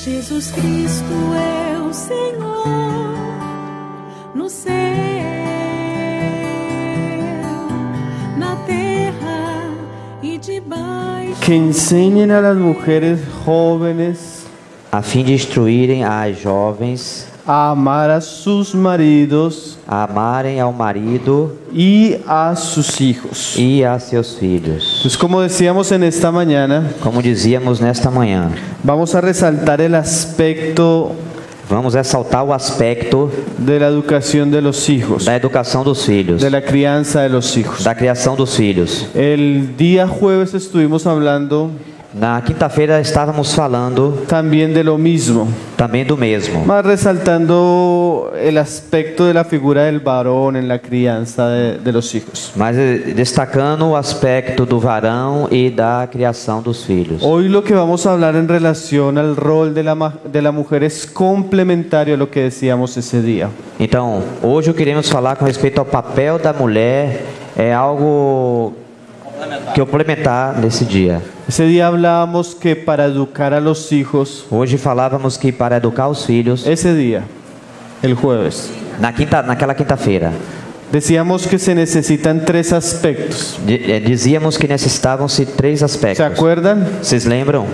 Jesus Cristo é o Senhor no céu, na terra e debaixo. Que enseñen a las mujeres jóvenes a fim de instruírem as jovens a amar a sus maridos a amarem ao marido y a sus hijos. e a seus filhos. Pues como decíamos en esta mañana, Como dizíamos nesta manhã, vamos a resaltar el aspecto vamos ressaltar o aspecto de la educación de los hijos, da educação dos filhos, de la crianza de los hijos. da criação dos filhos. El día jueves estuvimos hablando Na quinta-feira estávamos falando también de lo mismo, também do mesmo, más resaltando el aspecto de la figura del varón en la crianza de los hijos. mas destacando o aspecto do varão e da criação dos filhos. Hoy lo que vamos a hablar en relación al rol de la mujer es complementario a lo que decíamos ese día. Então, hoje queremos falar com respeito ao papel da mulher, é algo que complementar nesse dia. Ese día hablábamos que para educar a los hijos, Hoje falávamos que para educar os filhos, ese día, el jueves, naquela quinta-feira, decíamos que se necesitan tres aspectos. dizíamos que necessitavam-se três ¿Se aspectos. acuerdan? Vocês lembram?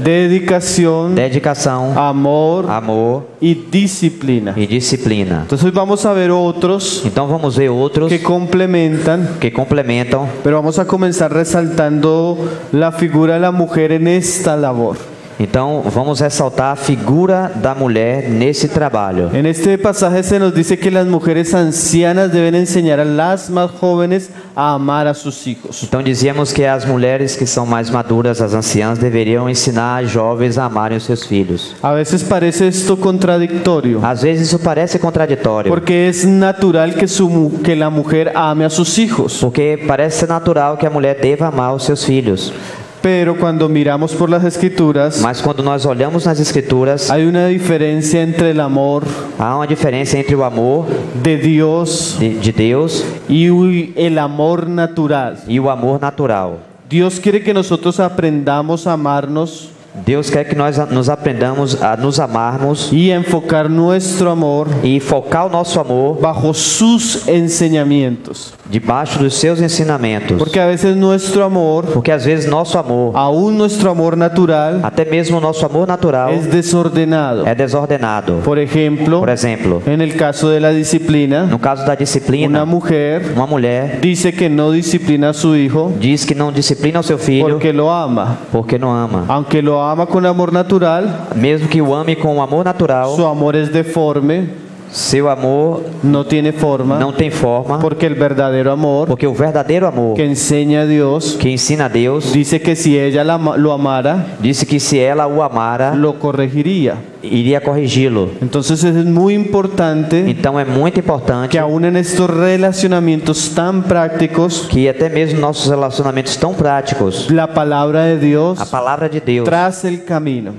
Dedicación, Dedicação, amor amor y disciplina. e disciplina. Entonces hoy vamos a ver otros Então vamos ver outros que complementan, que complementam, pero vamos a comenzar resaltando la figura de la mujer en esta labor. então vamos ressaltar a figura da mulher nesse trabalho. En este pasaje se nos dice que las mujeres ancianas deben enseñar a las más jóvenes a amar a sus hijos. Então dizíamos que as mulheres que são mais maduras, as anciãs, deveriam ensinar as jovens a amarem os seus filhos. A veces parece esto contradictorio, Às vezes isso parece contraditório, porque es natural que la mujer ame a sus hijos. porque parece ser natural que a mulher deva amar os seus filhos. Pero cuando miramos por las escrituras, Mas quando nós olhamos nas escrituras, hay una diferencia entre el amor há uma diferença entre o amor de Dios de Deus y el amor natural. e o amor natural. Dios quiere que nosotros aprendamos a amarnos Deus quer que nós nos aprendamos a nos amarmos y a enfocar nuestro amor e focar o nosso amor bajo sus enseñamientos. debaixo dos seus ensinamentos. Porque a veces nuestro amor, Porque às vezes nosso amor, aún nuestro amor natural, até mesmo o nosso amor natural, es desordenado. é desordenado. Por ejemplo, Por exemplo, en el caso de la disciplina, no caso da disciplina, una mujer uma mulher dice que no disciplina a su hijo diz que não disciplina o seu filho porque lo ama. porque não ama. Aunque lo ama con amor natural, Mesmo que o ame com o amor natural, su amor es deforme, seu amor no tiene forma, não tem forma, porque el verdadero amor porque o verdadeiro amor que enseña a Dios que ensina a Deus dice que si ella lo amara, disse que se ela o amara, lo corregiría. iria corrigi-lo. Entonces es muy importante Então é muito importante que aún en estos relacionamientos tan prácticos, que até mesmo nossos relacionamentos tão práticos, la palabra de Dios a palavra de Deus traza el camino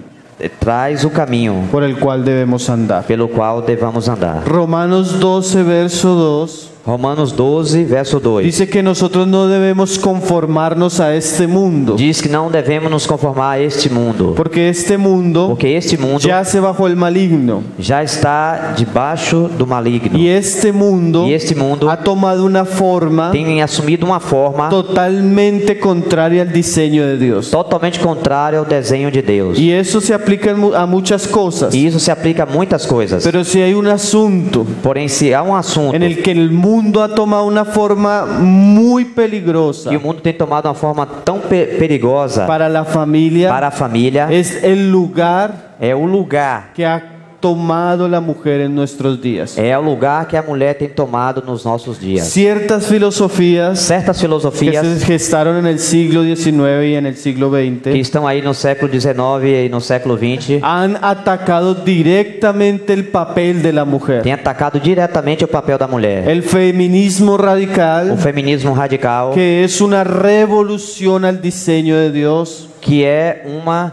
traz o caminho por el cual debemos andar. pelo qual devamos andar. Romanos 12, verso 2, Romanos 12, verso 2. dice que nosotros no debemos conformarnos a este mundo, Diz que não devemos nos conformar a este mundo, porque este mundo porque este mundo yace bajo el maligno, já está debaixo do maligno. y este mundo E este mundo ha tomado una forma tem assumido uma forma totalmente contraria al diseño de Dios. totalmente contrária ao desenho de Deus. Y eso se aplica a muchas cosas. E isso se aplica a muitas coisas. Pero si hay un asunto Porém, se há um assunto en el que el mundo ha tomado una forma muy peligrosa que o mundo tem tomado uma forma tão perigosa para la familia, para a família, es el lugar é o lugar. que ha tomado la mujer en nuestros días. É o lugar que a mulher tem tomado nos nossos dias. Ciertas filosofías Certas que filosofias se gestaron en el siglo XIX y en el siglo que XX estão aí no século XIX e no século XX han atacado directamente el papel de la mujer. têm atacado diretamente o papel da mulher. El feminismo O radical, feminismo radical, que es una revolución al diseño de Dios, que é uma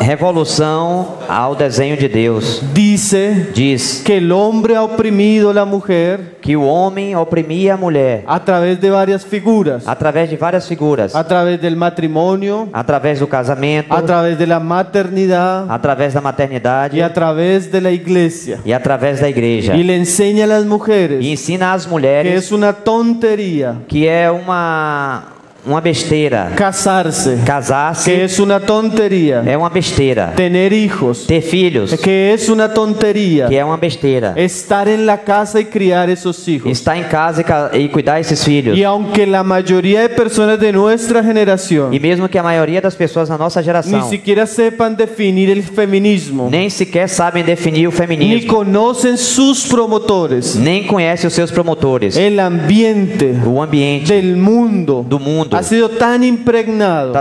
revolução ao desenho de Deus. Dice Diz que el hombre ha oprimido a la mujer que o homem oprimia a mulher a través de varias figuras, através de várias figuras, a través del matrimonio, através do casamento, a través de la maternidad através da maternidade y a través de la iglesia. e através da igreja. Y le enseña a las mujeres E ensina às que mulheres es una tontería que é uma besteira casarse, que casar-se, es una tontería é uma besteira tener hijos, ter filhos, que es una tontería que é uma besteira estar en la casa y criar esos hijos. estar em casa e cuidar desses filhos. Y aunque la mayoría de personas de nuestra generación E mesmo que a maioria das pessoas na nossa ni geração siquiera sepan definir el feminismo, nem sequer sabem definir o ni feminismo, conocen sus promotores, nem conhecem os seus promotores, el ambiente o ambiente del mundo do mundo ha sido tan impregnado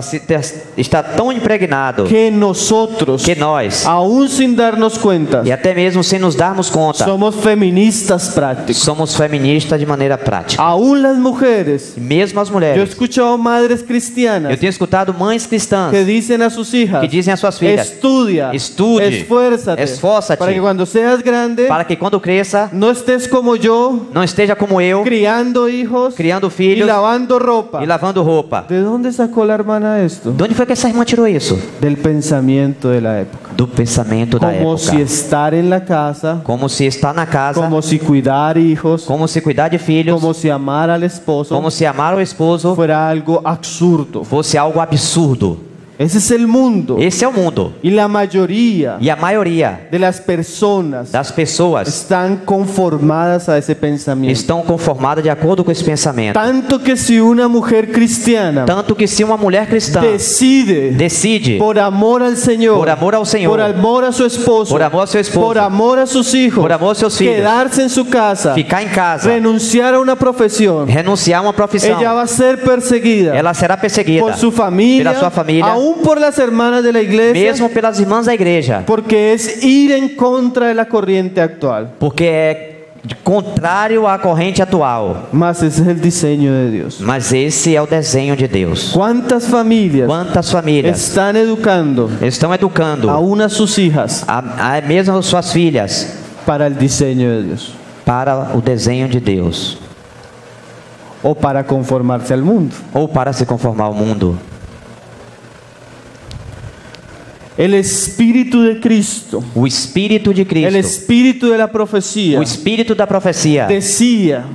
está tão impregnado que nosotros, que nós, aún sin darnos cuenta, e até mesmo sem nos darmos conta, somos feministas prácticos. somos feministas de maneira prática. Aún las mujeres. E mesmo as Yo he mulheres. escuchado madres cristianas Eu tenho escutado mães cristãs que dicen a sus hijas, que dizem às suas filhas: estudia, estude, esfuérzate, esforça-te, para que cuando seas grande para que quando cresça no estés como yo, não esteja como eu, criando hijos criando y filhos lavando ropa. e lavando roupa. ¿De dónde sacó la hermana esto? De onde foi que essa irmã tirou isso? Del pensamiento de la época. Do pensamento da Como época. si estar en la casa, Como se estar na casa, como si cuidar hijos, como se cuidar de filhos, como si amar al esposo como se amar o esposo fuera algo absurdo. fosse algo absurdo. Ese es el mundo. Esse é o mundo. Y la mayoría E a maioria de las personas das pessoas están conformadas a ese pensamiento. estão conformadas de acordo com esse pensamento. Tanto que si una mujer cristiana Tanto que se uma mulher cristã decide, por amor al Señor, por amor ao Senhor, por amor a su esposo, por amor ao seu esposo, por amor a sus hijos, por amor aos seus filhos, quedarse en su casa, ficar em casa, renunciar a una profesión, renunciar a uma profissão, ella va a ser perseguida ela será perseguida por su familia, pela sua família, aún por las hermanas de la iglesia, mesmo pelas irmãs da igreja, porque es ir en contra de la corriente actual. porque é contrário à corrente atual. Mas ese es el diseño de Dios. Mas esse é o desenho de Deus. ¿Cuántas familias Quantas famílias están educando estão educando aún a sus hijas a mesmo suas filhas para el diseño de Dios para o desenho de Deus o para conformarse al mundo? ou para se conformar ao mundo? El Espíritu de Cristo, O Espírito de el Cristo, Espíritu de la profecía, o Espírito da profecia decía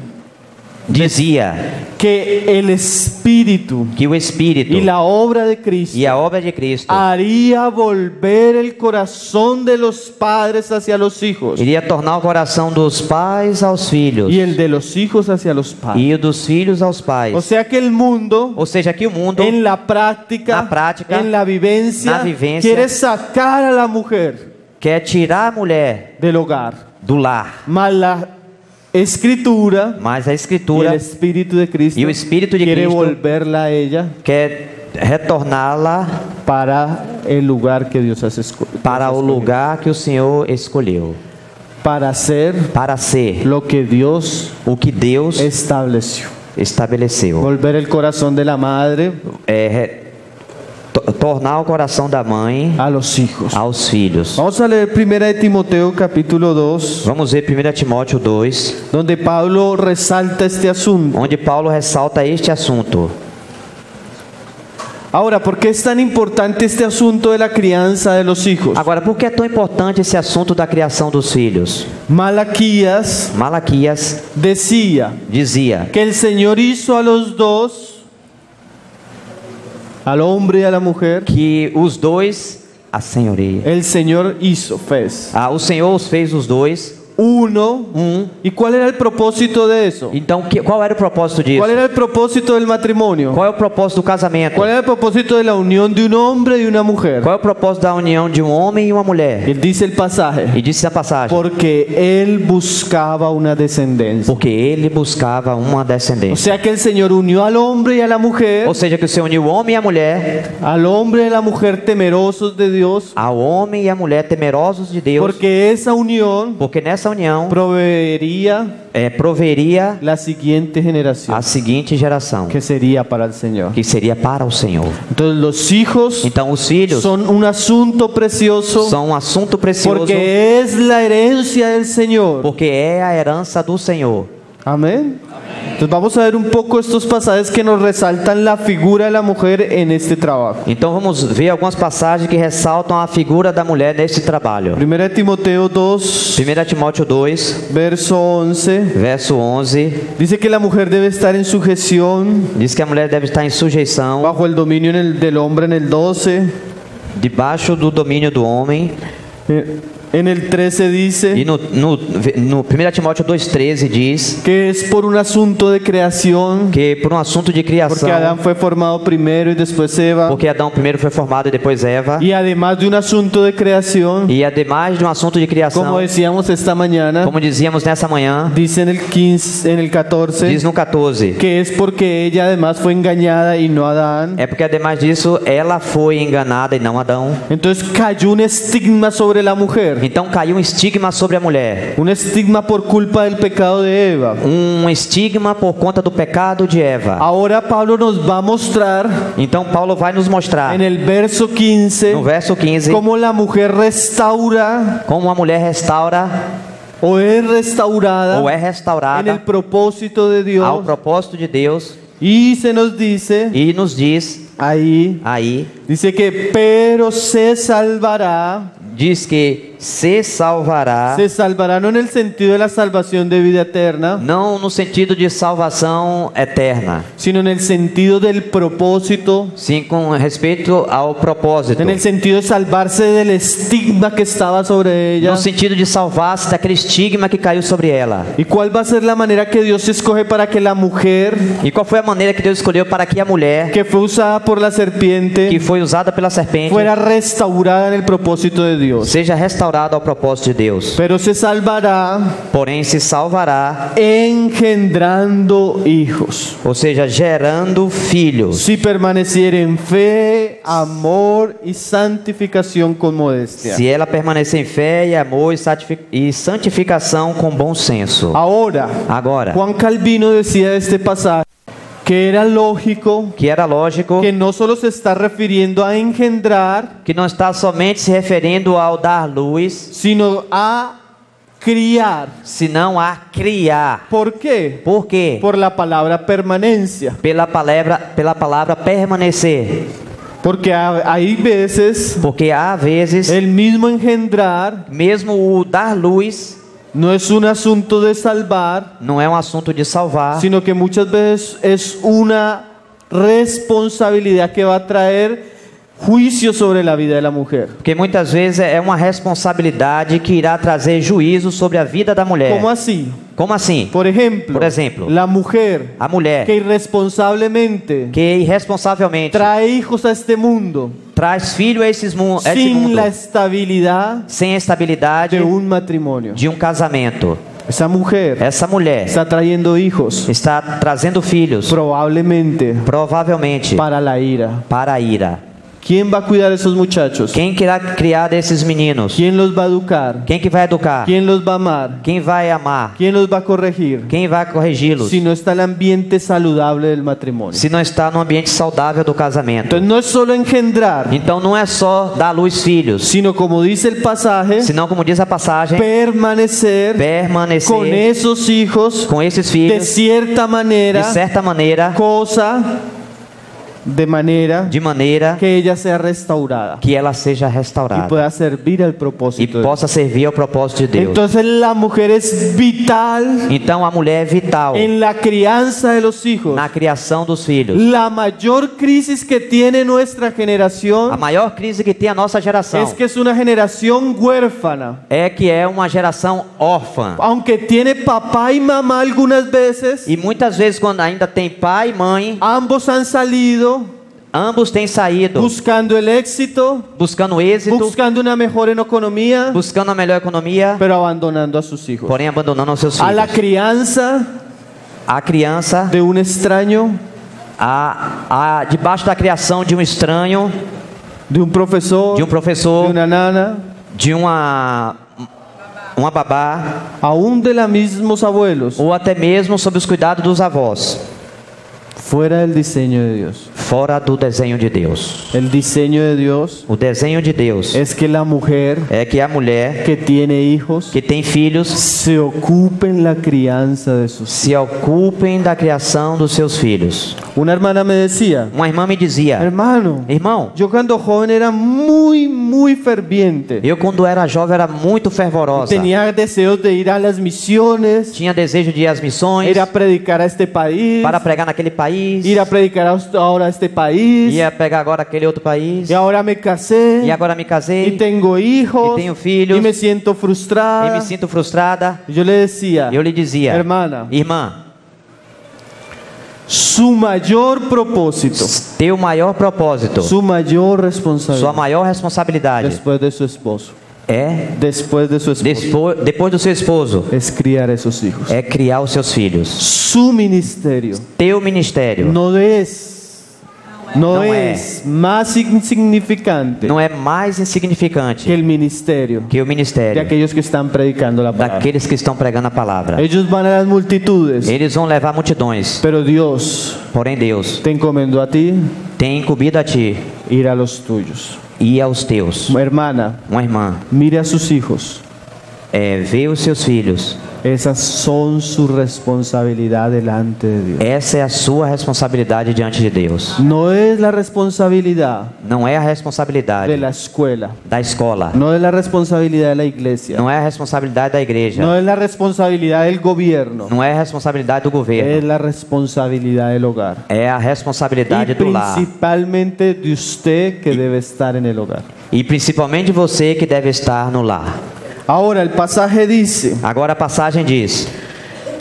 dizia que el Espíritu que o Espírito y la obra de Cristo e a obra de Cristo haría volver el corazón de los padres hacia los hijos iria tornar o coração dos pais aos filhos y el de los hijos hacia los padres. e o dos filhos aos O pais. sea que el mundo, Ou seja, que o mundo, en la práctica, en la vivencia, quiere sacar a la mujer quer tirar a mulher del hogar. do lar, Mas la Escritura mas a y el Escritura Espíritu de Cristo e o Espírito de quiere Cristo volverla a ella quer retorná-la para el lugar que Dios has escogido. para o lugar que o Senhor escolheu, Para hacer para ser lo que Dios o que Deus estableció. estabeleceu. Volver el corazón de la madre Tornar o coração da mãe a los hijos. aos filhos. Vamos a leer 1 de Timoteo capítulo 2, Vamos ver 1 Timóteo 2, donde Pablo resalta este asunto. onde Paulo ressalta este assunto. Ahora, ¿por qué es tan importante este asunto de la crianza de los hijos? Agora, por que é tão importante esse assunto da criação dos filhos? Malaquías Malaquias decía dizia que el Señor hizo a los dos, al hombre y a la mujer, que os dois, a senhoria, el Señor hizo, fez, o Senhor os fez os dois, uno. ¿Y cuál era el propósito de eso? Então, qual era o propósito disso? ¿Cuál era el propósito del matrimonio? Qual é o propósito do casamento? ¿Cuál era el propósito de la unión de un hombre y una mujer? Qual é o propósito da união de um homem e uma mulher? Él dice el pasaje, E disse a passagem, porque él buscaba una descendencia. porque ele buscava uma O descendência. sea que el Señor unió al hombre y a la mujer, Ou seja, que o Senhor uniu o homem e a mulher, al hombre y a la mujer temerosos de Dios, ao homem e a mulher temerosos de Deus, porque esa unión porque nessa essa união proveería proveria la siguiente generación, a seguinte geração, que sería para el Señor. que seria para o Senhor. Entonces los hijos Então os filhos son un asunto precioso são um assunto precioso, porque es la herencia del Señor. porque é a herança do Senhor. Amén. Entonces vamos a ver un poco estos pasajes que nos resaltan la figura de la mujer en este trabajo. Então vamos ver algumas passagens que ressaltam a figura da mulher nesse trabalho. 1 Timoteo 2, 1 Timóteo 2, verso 11, verso 11, dice que la mujer debe estar en sujeción diz que a mulher deve estar em sujeição, bajo el dominio del hombre en el 12. debaixo do domínio do homem. En el 13 E dice no 1 Timóteo 2,13 diz que es por un asunto de creación, que por um assunto de criação, porque Adán fue formado primero y después Eva, porque Adão primeiro foi formado e depois Eva, y además de un asunto de creación, e además de um assunto de criação, como decíamos esta mañana, como dizíamos nessa manhã, dice en el 15, en el 14, diz no 14, que es porque ella además fue engañada y no Adán. é porque además disso ela foi enganada e não Adão. Entonces cayó un estigma sobre la mujer, Então caiu um estigma sobre a mulher, un estigma por culpa del pecado de Eva. um estigma por conta do pecado de Eva. Ahora Pablo nos va a mostrar Então Paulo vai nos mostrar en el verso 15 no verso 15 cómo la mujer restaura como uma mulher restaura o es restaurada ou é en el restaurada propósito de ao Dios. propósito de Deus, Y se nos dice e nos diz ahí, dice que pero se salvará se salvará, no en el sentido de la salvación de vida eterna, não no sentido de salvação eterna, sino en el sentido del propósito, sim com respeito ao propósito, en el sentido de salvarse del estigma que estaba sobre ella. no sentido de salvar-se daquele estigma que caiu sobre ela. ¿Y cuál va a ser la manera que Dios escoge para que la mujer, E qual foi a maneira que Deus escolheu para que a mulher, que fue usada por la que serpiente, foi usada pela serpente, fuera restaurada en el propósito de Dios? seja restaurada ao propósito de Deus? Pero se salvará Porém se salvará, engendrando hijos, ou seja, gerando filhos, si permaneciera en fe, amor y santificación con modestia. se ela permanecer em fé e amor e santificação com bom senso. Ahora, Agora, Juan Calvino decía de este pasaje que era lógico, que era lógico que no solo se está refiriendo a engendrar, que não está somente se referindo ao dar luz, sino a criar. senão a criar. ¿Por qué? Por quê? Por la palabra permanencia. Pela palavra permanecer. Porque hay veces Porque há vezes, el mismo engendrar mesmo o dar luz no es un asunto de salvar, não é um assunto de salvar, sino que muchas veces es una responsabilidad que va a traer juicio sobre la vida de la mujer. porque muitas vezes é uma responsabilidade que irá trazer juízo sobre a vida da mulher. ¿Cómo así? Como assim? Por ejemplo, la mujer A mulher que irresponsablemente que irresponsavelmente trae hijos a este mundo traz filho a esse mundo sin la estabilidad sem a estabilidade de un matrimonio. de um casamento. Esa mujer Essa mulher está trayendo hijos está trazendo filhos, probablemente provavelmente para la ira. para a ira. ¿Quién va a cuidar a esos muchachos? Quem que irá criar desses meninos? ¿Quién los va a educar? Quem que vai educar? ¿Quién los va a amar? Quem vai amar? ¿Quién los va a corregir? Quem vai corrigi-los? Si no está el ambiente saludable del matrimonio. Se não está no ambiente saudável do casamento. Entonces no es solo engendrar, Então não é só dar luz filhos, sino como dice el pasaje, senão, como diz a passagem, permanecer permanecer con esos hijos com esses de filhos cierta manera, de certa maneira, de manera de maneira que ella sea restaurada que ela seja y restaurada pueda servir al e propósito de possa servir ao propósito de Deus. Entonces la mujer es vital Então a mulher é vital en la crianza de los hijos. na criação dos filhos. La mayor crisis que tiene nuestra A generación maior crise que tem a nossa geração es que es una generación huérfana. é que é uma geração órfã. Aunque tiene papá y mamá algunas veces, E muitas vezes, quando ainda tem pai e mãe, ambos han salido ambos têm saído buscando el éxito, buscando êxito, buscando una mejor economía, buscando a melhor economia, pero abandonando a sus hijos. porém abandonando os seus A la filhos. crianza A criança, de un extraño, debaixo da criação de um estranho, de un profesor, de um de professor, una nana, de uma aún de los mismos abuelos, ou até mesmo sob os cuidados dos avós, fuera del diseño de Dios. fora do desenho de Deus. El diseño de Dios O desenho de Deus es que la mujer é que a mulher que tiene hijos que tem filhos se ocupe en la crianza de sus hijos. se ocupem da criação dos seus filhos. Una hermana me decía, Uma irmã me dizia: hermano, irmão, yo cuando joven era muy ferviente. eu quando era jovem era muito fervorosa. Tenía deseos de ir a las misiones, Tinha desejo de ir às missões, ir a predicar a este país, para pregar naquele país, ir a predicar ahora a este país. ia pegar agora aquele outro país, Y ahora me casé e agora me casei, y tengo hijos e tenho filhos, y me siento e frustrada. me sinto frustrada. Yo le decía, Eu lhe dizia: hermana, irmã, su mayor propósito, teu maior propósito, su mayor sua responsabilidad maior responsabilidade después de su esposo, é, después de su esposo, depois do seu esposo, es criar esos hijos. é criar os seus filhos. Su ministerio Teu ministério no No es más insignificante não é mais insignificante que el ministerio que o de ministério aquellos que están predicando la palabra. daqueles que estão pregando a palavra. Ellos van a las multitudes, Eles vão levar multidões, pero Dios porém Deus te encomendó a ti tem incumbido a ti ir a los tuyos. e aos teus. Hermana, Uma irmã, mire a sus hijos. vê os seus filhos. Esas son su responsabilidad delante de Dios. Essa é a sua responsabilidade diante de Deus. No es la responsabilidad Não é a de responsabilidade la escuela, da escola. no es la responsabilidad de la iglesia, Não é a responsabilidade da igreja. no es la responsabilidad del gobierno, Não é a responsabilidade do es governo. la responsabilidad del hogar. É a Y responsabilidade do lar. principalmente de usted que debe estar en el hogar. E principalmente você que deve estar no lar. Ahora el pasaje dice, Agora a passagem diz: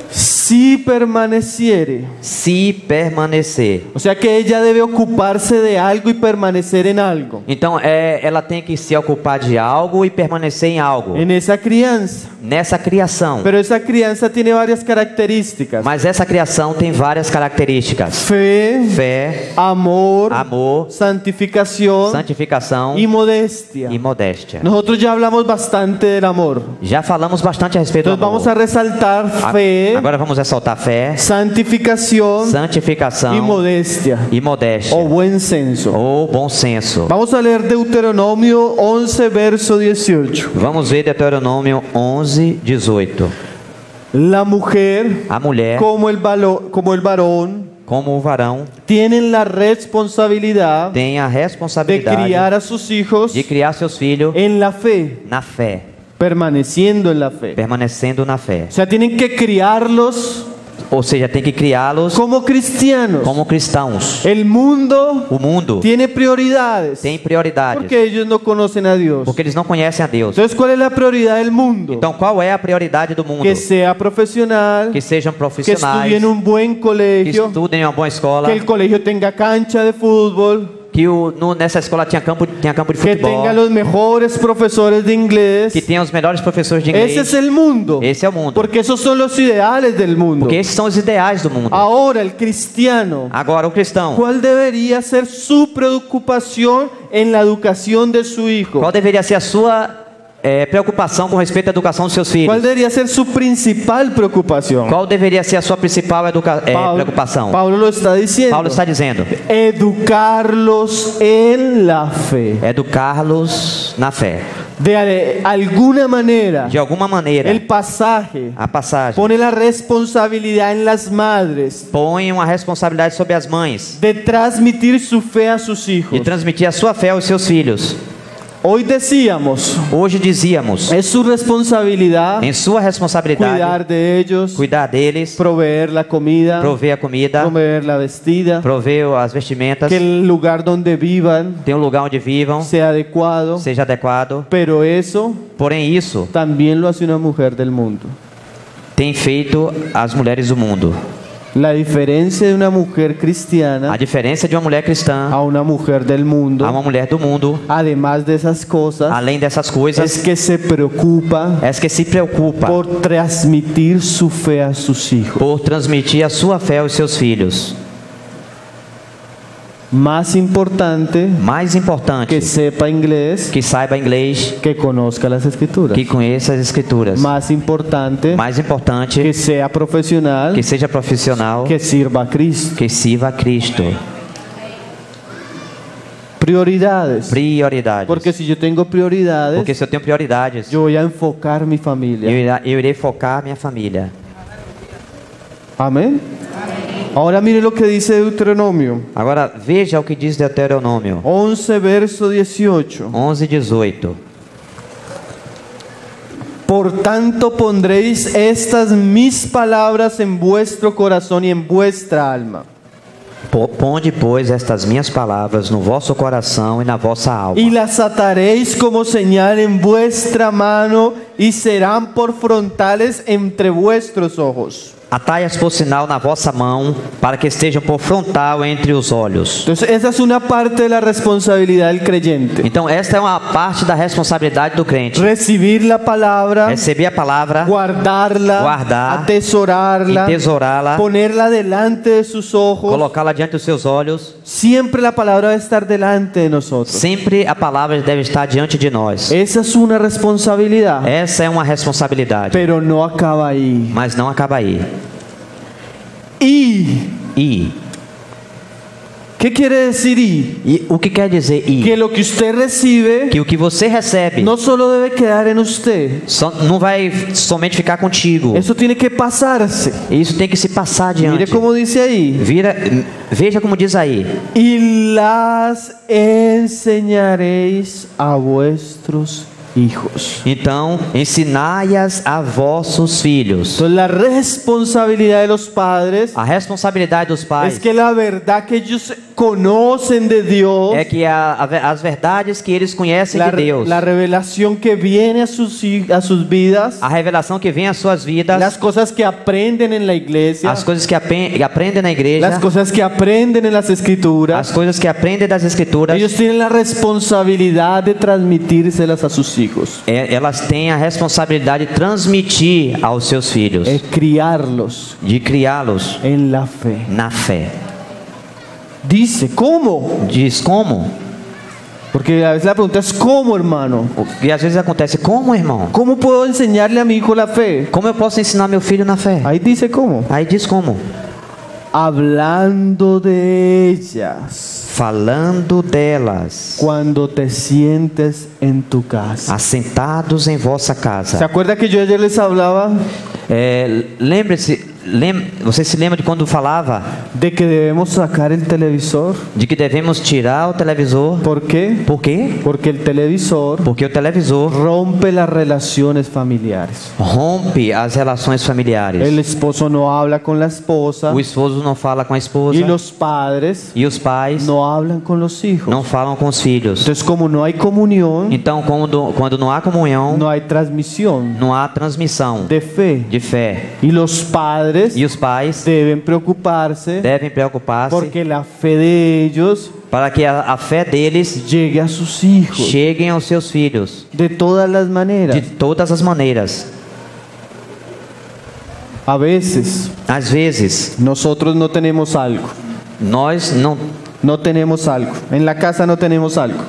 si permaneciere, se permanecer. o sea que ella debe ocuparse de algo y permanecer en algo, Então, ela tem que se ocupar de algo e permanecer em algo. en esa crianza. Nessa criação. Pero esa crianza tiene varias características: Mas essa criação tem várias características: fe, fé, amor, amor, santificación santificação y modestia. e modéstia. Nosotros ya hablamos bastante del amor. Já falamos bastante a respeito do Entonces amor. vamos a resaltar fe, Agora vamos ressaltar fé, santificación santificação y modestia e modéstia, o buen senso. ou bom senso. Vamos a leer Deuteronomio 11, verso 18. Vamos ver Deuteronômio 11, 18. La mujer, A mulher, como el varón, como o varão, tienen la responsabilidad tem a de responsabilidade criar a sus hijos de criar seus filhos en la fe, na fé, permaneciendo en la fe. permanecendo na fé. O sea, tienen que criarlos Ou seja, tem que criá-los como cristianos. como cristãos. El mundo O mundo tiene prioridades tem prioridades, porque ellos no conocen a Dios. porque eles não conhecem a Deus. Entonces, ¿cuál es la prioridad del mundo? Então, qual é a prioridade do mundo? Que sea profesional, Que sejam que profissionais, estudie en un buen que colegio, estudem em uma boa escola, que el colegio tenga cancha de fútbol, que nessa escola tinha campo de que futebol, tenga los mejores profesores de inglés. que tenha os melhores professores de inglês. Ese es el mundo. Esse é o mundo. Porque esos son los ideales del mundo. Porque esses são os ideais do mundo. Ahora, el cristiano, Agora, o cristão, ¿cuál debería ser su preocupación en la educación de su hijo? qual deveria ser a sua preocupação com respeito à educação dos seus ¿Cuál filhos? debería ser su principal preocupación? Qual deveria ser a sua principal preocupação? Pablo lo está diciendo. Paulo está dizendo: Educarlos en la fe. educá-los na fé. De alguna manera, De alguma maneira, el pasaje a passagem pone la responsabilidad en las madres põe uma responsabilidade sobre as mães de transmitir su fe a sus hijos. de transmitir a sua fé aos seus filhos. Hoy decíamos, Hoje dizíamos, es su responsabilidad em sua responsabilidade, cuidar de ellos, cuidar deles, proveer la comida, prover a comida, proveer la vestida, prover as vestimentas, que el lugar donde vivan ter um lugar onde vivam, sea adecuado. seja adequado. Pero eso Porém, isso también lo hace una mujer del mundo. tem feito as mulheres do mundo. La diferencia de una mujer A cristiana diferença de uma mulher cristã a una mujer del mundo, a uma mulher do mundo, además de esas cosas, além dessas es coisas, que se preocupa é que se preocupa por transmitir su fe a sus hijos. por transmitir a sua fé aos seus filhos. Más importante mais importante que sepa inglés, que saiba inglês, que conozca las escrituras. que conheça as escrituras. Más importante Mais importante que sea profesional, que seja profissional, que sirva a Cristo. que sirva a Cristo. Prioridades. Prioridades. Porque si yo tengo prioridades, Porque se eu tenho prioridades, yo voy a enfocar mi familia. eu irei focar minha família. Amén. Ahora mire lo que dice Deuteronomio Agora veja o que diz Deuteronômio 11, verso 18. 11:18. Por tanto pondréis estas mis palabras en vuestro corazón y en vuestra alma, Ponde, pois, estas minhas palavras no vosso coração e na vossa alma, y las ataréis como señal en vuestra mano y serán por frontales entre vuestros ojos. atai-as por sinal na vossa mão, para que estejam por frontal entre os olhos. Entonces esa es una parte de la responsabilidad del creyente. Então esta é uma parte da responsabilidade do crente. Recibir la palabra, Receber a palavra, guardarla, Guardar, atesorarla, entesourá-la, ponerla delante de sus ojos. colocá-la diante dos seus olhos. Siempre la palabra debe estar delante de nosotros. Sempre a palavra deve estar diante de nós. Esa es una responsabilidad, Essa é uma responsabilidade, pero no acaba ahí. mas não acaba aí. Y, ¿qué quiere decir y? E o que quer dizer Que lo que usted recibe Que o que você recebe no solo debe quedar en usted, não vai somente ficar contigo. eso tiene que pasarse. Isso tem que se passar adiante. Mire cómo dice ahí. Veja como diz aí. Y las enseñaréis a vuestros hijos. Então, ensinai-as a vossos filhos. Entonces la responsabilidad de los padres A responsabilidade dos pais es que la verdad que ellos conocen de Dios, é que as verdades que eles conhecem la, de Deus, la revelación que viene a sus vidas, a revelação que vem às suas vidas, las cosas que aprenden en la iglesia, as coisas que aprendem na igreja, las cosas que aprenden en las escrituras, as coisas que aprendem das escrituras, ellos tienen la responsabilidad de transmitírselas a sus hijos, elas têm a responsabilidade de transmitir aos seus filhos, criarlos de criá-los en la fe. na fé. Dice, ¿cómo? Diz como? Porque a veces la pregunta es ¿cómo, hermano? E às vezes acontece, como, irmão? ¿Cómo puedo enseñarle a mi hijo la fe? Como eu posso ensinar meu filho na fé? Ahí dice cómo. Aí diz como? Hablando de ellas Falando delas, cuando te sientes en tu casa. assentados em vossa ¿Se casa. acuerda que yo ayer les hablaba Você se lembra de quando falava de que debemos sacar el televisor? de que devemos tirar o televisor? ¿Por qué? Por quê? Porque el televisor Porque o televisor rompe las relaciones familiares. rompe as relações familiares. El esposo no habla con la esposa O esposo não fala com a esposa y los padres e os pais no hablan con los hijos. não falam com os filhos. Entonces, como no hay comunión, Então, quando não há comunhão, no hay transmisión não há transmissão de fe. de fé. Y los padres E os pais deben preocuparse devem preocupar-se porque la fe de ellos para que a fé deles llegue a sus hijos cheguem aos seus filhos de todas las maneras. de todas as maneiras. A veces Às vezes, nosotros no tenemos algo. nós No tenemos algo. En la casa no tenemos algo.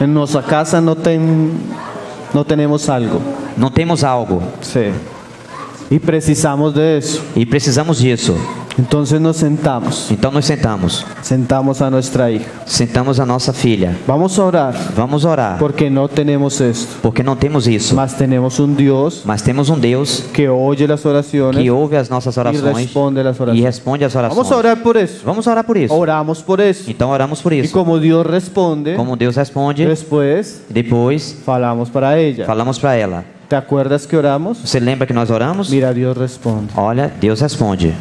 En nuestra casa no tenemos algo. não temos algo Sí. Y precisamos de eso. e precisamos disso. Entonces nos sentamos. Então nós Sentamos a nuestra hija. sentamos a nossa filha. Vamos a orar. Vamos orar, Porque no tenemos esto. porque não temos isso. Mas tenemos un Dios Mas temos um Deus que oye las oraciones que ouve as nossas y orações responde las e oraciones. responde as orações. Vamos a orar por eso. Vamos orar por isso. Oramos por eso. Então oramos por Y isso. como Dios responde, Como Deus responde, después depois falamos para ella. falamos para ela. ¿Te acuerdas que oramos? Você lembra que nós oramos? Mira, Dios responde. Olha, Deus responde.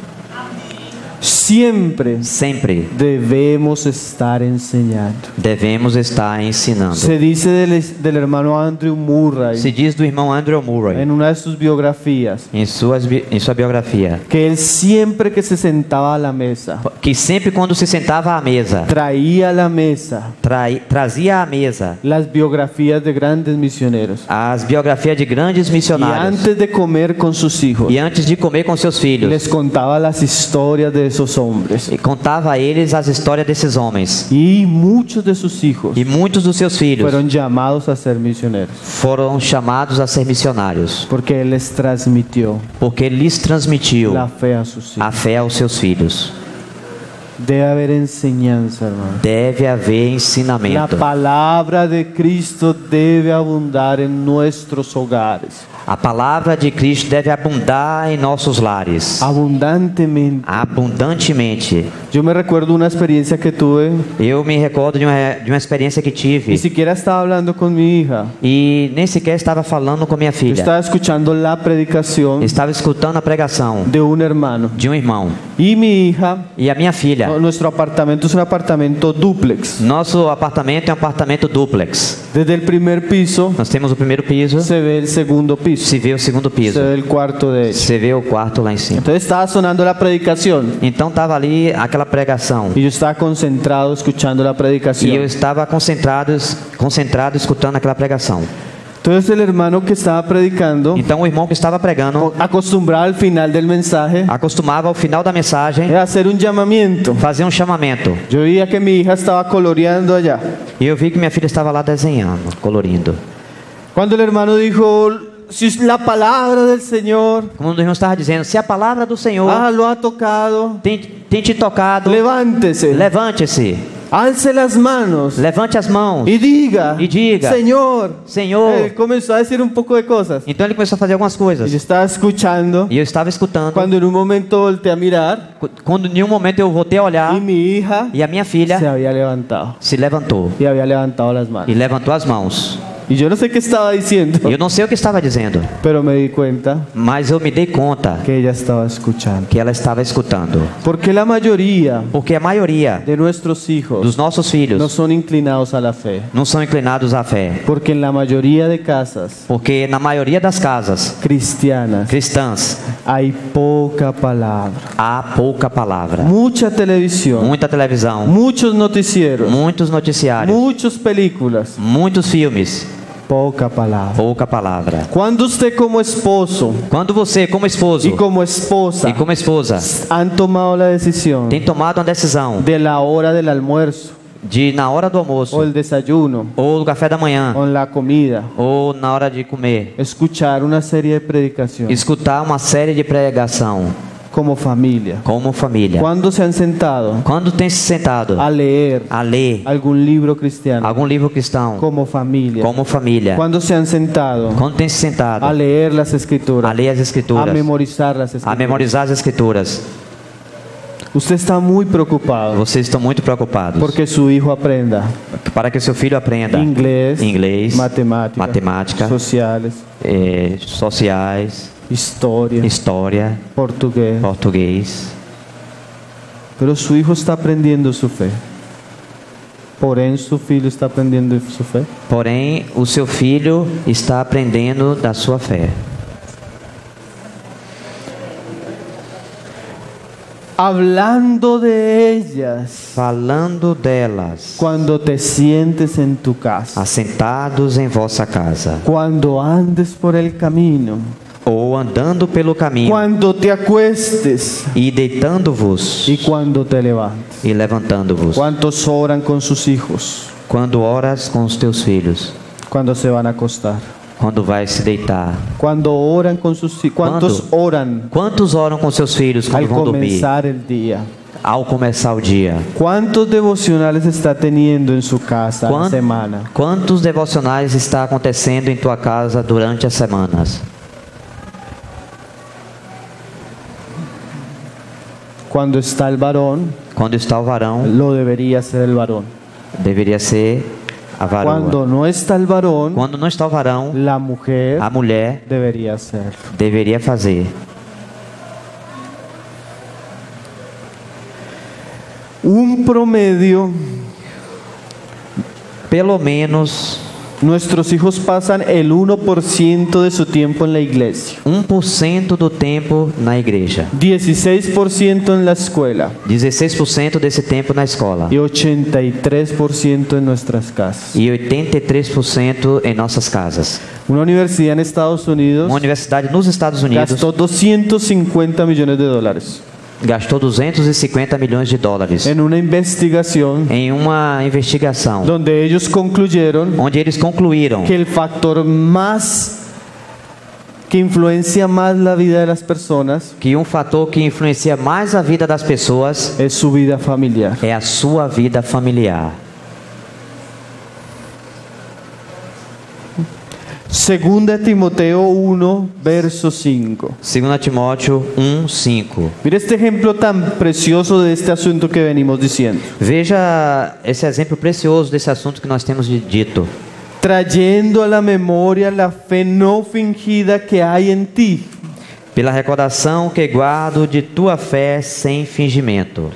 Siempre Sempre debemos estar enseñando. devemos estar ensinando. Se dice del hermano Andrew Murray Se diz do irmão Andrew Murray en una de sus biografías em sua biografia que él siempre que se sentaba a la mesa que sempre quando se sentava à mesa traía a la mesa trazia à mesa las biografías de grandes misioneros as biografias de grandes y missionários antes de comer con sus hijos e antes de comer com seus filhos les contaba las historias de esos estos hombres. E contava a eles as histórias desses homens. Y muchos de sus hijos E muitos dos seus filhos fueron llamados a ser misioneros. foram chamados a ser missionários, Porque Él les transmitió porque ele lhes transmitiu la fe a sus hijos. a fé aos seus filhos. Debe haber enseñanza, hermano. Deve haver La ensinamento. palabra de Cristo debe abundar en nuestros hogares. A palavra de Cristo deve abundar em nossos lares, Abundantemente. abundantemente. Yo me recuerdo una experiencia que tuve. Eu me recordo de uma experiência que tive Ni siquiera estaba hablando con mi hija. e nem sequer estava falando com minha Yo filha. estaba escuchando la predicación Estava escutando a pregação de un hermano. de um irmão. Y mi hija, E a minha filha, nuestro apartamento es un apartamento dúplex. nosso apartamento é um apartamento duplex. Desde el primer piso Nós temos o primeiro piso, se ve el segundo piso. se vê o segundo Se piso, ve el cuarto de ella. se vê o quarto lá em cima. Entonces estaba sonando la predicación. Então estava ali aquela pregação Y yo estaba concentrado escuchando la e eu predicación. estava concentrado escutando aquela pregação. Entonces el hermano que estaba predicando, Então o irmão que estava pregando acostumbrado al final del mensaje, acostumava ao final da mensagem a hacer un llamamiento. fazer um chamamento. Yo veía que mi hija estaba coloreando allá. E eu vi que minha filha estava lá desenhando, colorindo. Cuando el hermano dijo, si la palabra del Señor Como o irmão estava dizendo, se a palavra do Senhor lo ha tocado, tem te tocado, levántese, levante-se, alce las manos levante as mãos y diga, E diga, Señor. Senhor. Él comenzó a decir un poco de cosas. Então ele começou a fazer algumas Y yo coisas. estaba escuchando. E eu estava escutando. Cuando en un momento volteé a mirar Quando em um momento eu voltei a olhar y mi hija e a minha filha se había levantado. se levantou Y había levantado las manos. e levantou as mãos. Y yo no sé qué estaba diciendo, E eu não sei o que estava dizendo, pero me di cuenta mas eu me dei conta que ella estaba escuchando. que ela estava escutando. Porque la mayoría Porque a maioria de nuestros hijos dos nossos filhos no son inclinados a la fe. não são inclinados à fé. Porque en la mayoría de casas Porque na maioria das casas cristianas cristãs hay poca palabra, há pouca palavra. mucha televisión, Muita televisão, muchos noticieros, muitos noticiários, muchas películas, muitos filmes, poca palabra. pouca palavra. Cuando usted como esposo Quando você, como esposo y como esposa e como esposa, han tomado la decisión tem tomado uma decisão de la hora del almuerzo de na hora do almoço, o el desayuno ou do café da manhã, o en la comida, ou na hora de comer, escuchar una serie de predicaciones escutar uma série de pregação como familia. como família. Cuando se han sentado Quando tem se sentado a leer a ler algún libro cristiano algum livro cristão como familia. como família. Cuando se han sentado Quando tem se sentado a leer las escrituras, a ler as a escrituras, memorizar las a escrituras. memorizar as escrituras, Usted está muy preocupado vocês estão muito preocupados porque su hijo aprenda para que seu filho aprenda inglés, matemática, matemática, sociales, sociais, historia, história, portugués. português. Pero su hijo está aprendiendo su fe. Porém, su filho está aprendendo su fe. Porém, o seu filho está aprendendo da sua fé. Hablando de ellas Falando delas, cuando te sientes en tu casa, assentados em vossa casa, cuando andes por el camino, ou andando pelo caminho, cuando te acuestes e deitando-vos, y cuando te levantes. e levantando-vos. ¿Cuántos oran con sus hijos Quando oras com os teus filhos, cuando se van a acostar? quando vais se deitar. Cuando oran con sus hijos, ¿cuántos ¿Cuándo? oran Quantos oram com seus filhos quando al vão dormir? comenzar el día? Ao começar o dia. ¿Cuántos devocionales está teniendo en su casa la semana? Quantos devocionais está acontecendo em tua casa durante as semanas? Cuando está el varón, Quando está o varão, lo debería ser el varón. deveria ser a varoa. Cuando no está el varón, Quando não está o varão, la mujer a mulher debería ser. deveria fazer. Un promedio, Pelo menos nuestros hijos pasan el 1% de su tiempo en la iglesia, 1% do tempo na igreja, 16% en la escuela 16% desse tempo na escola y 83% en nuestras casas. e 83% em nossas casas. Una universidad en Estados Unidos Uma universidade nos Estados Unidos gastó $250 millones. gastou 250 milhões de dólares en una investigación em uma investigação, donde ellos concluyeron onde eles concluíram que el factor más que influencia más la vida de las personas que um fator que influencia mais a vida das pessoas es su vida familiar. é a sua vida familiar. Segunda Timoteo 1, verso 5. 2 Timóteo 1:5. Mira este ejemplo tan precioso de este asunto que venimos diciendo. Veja esse exemplo precioso desse assunto que nós temos dito. Trayendo a la memoria la fe no fingida que hay en ti, Pela recordação que guardo de tua fé sem fingimento,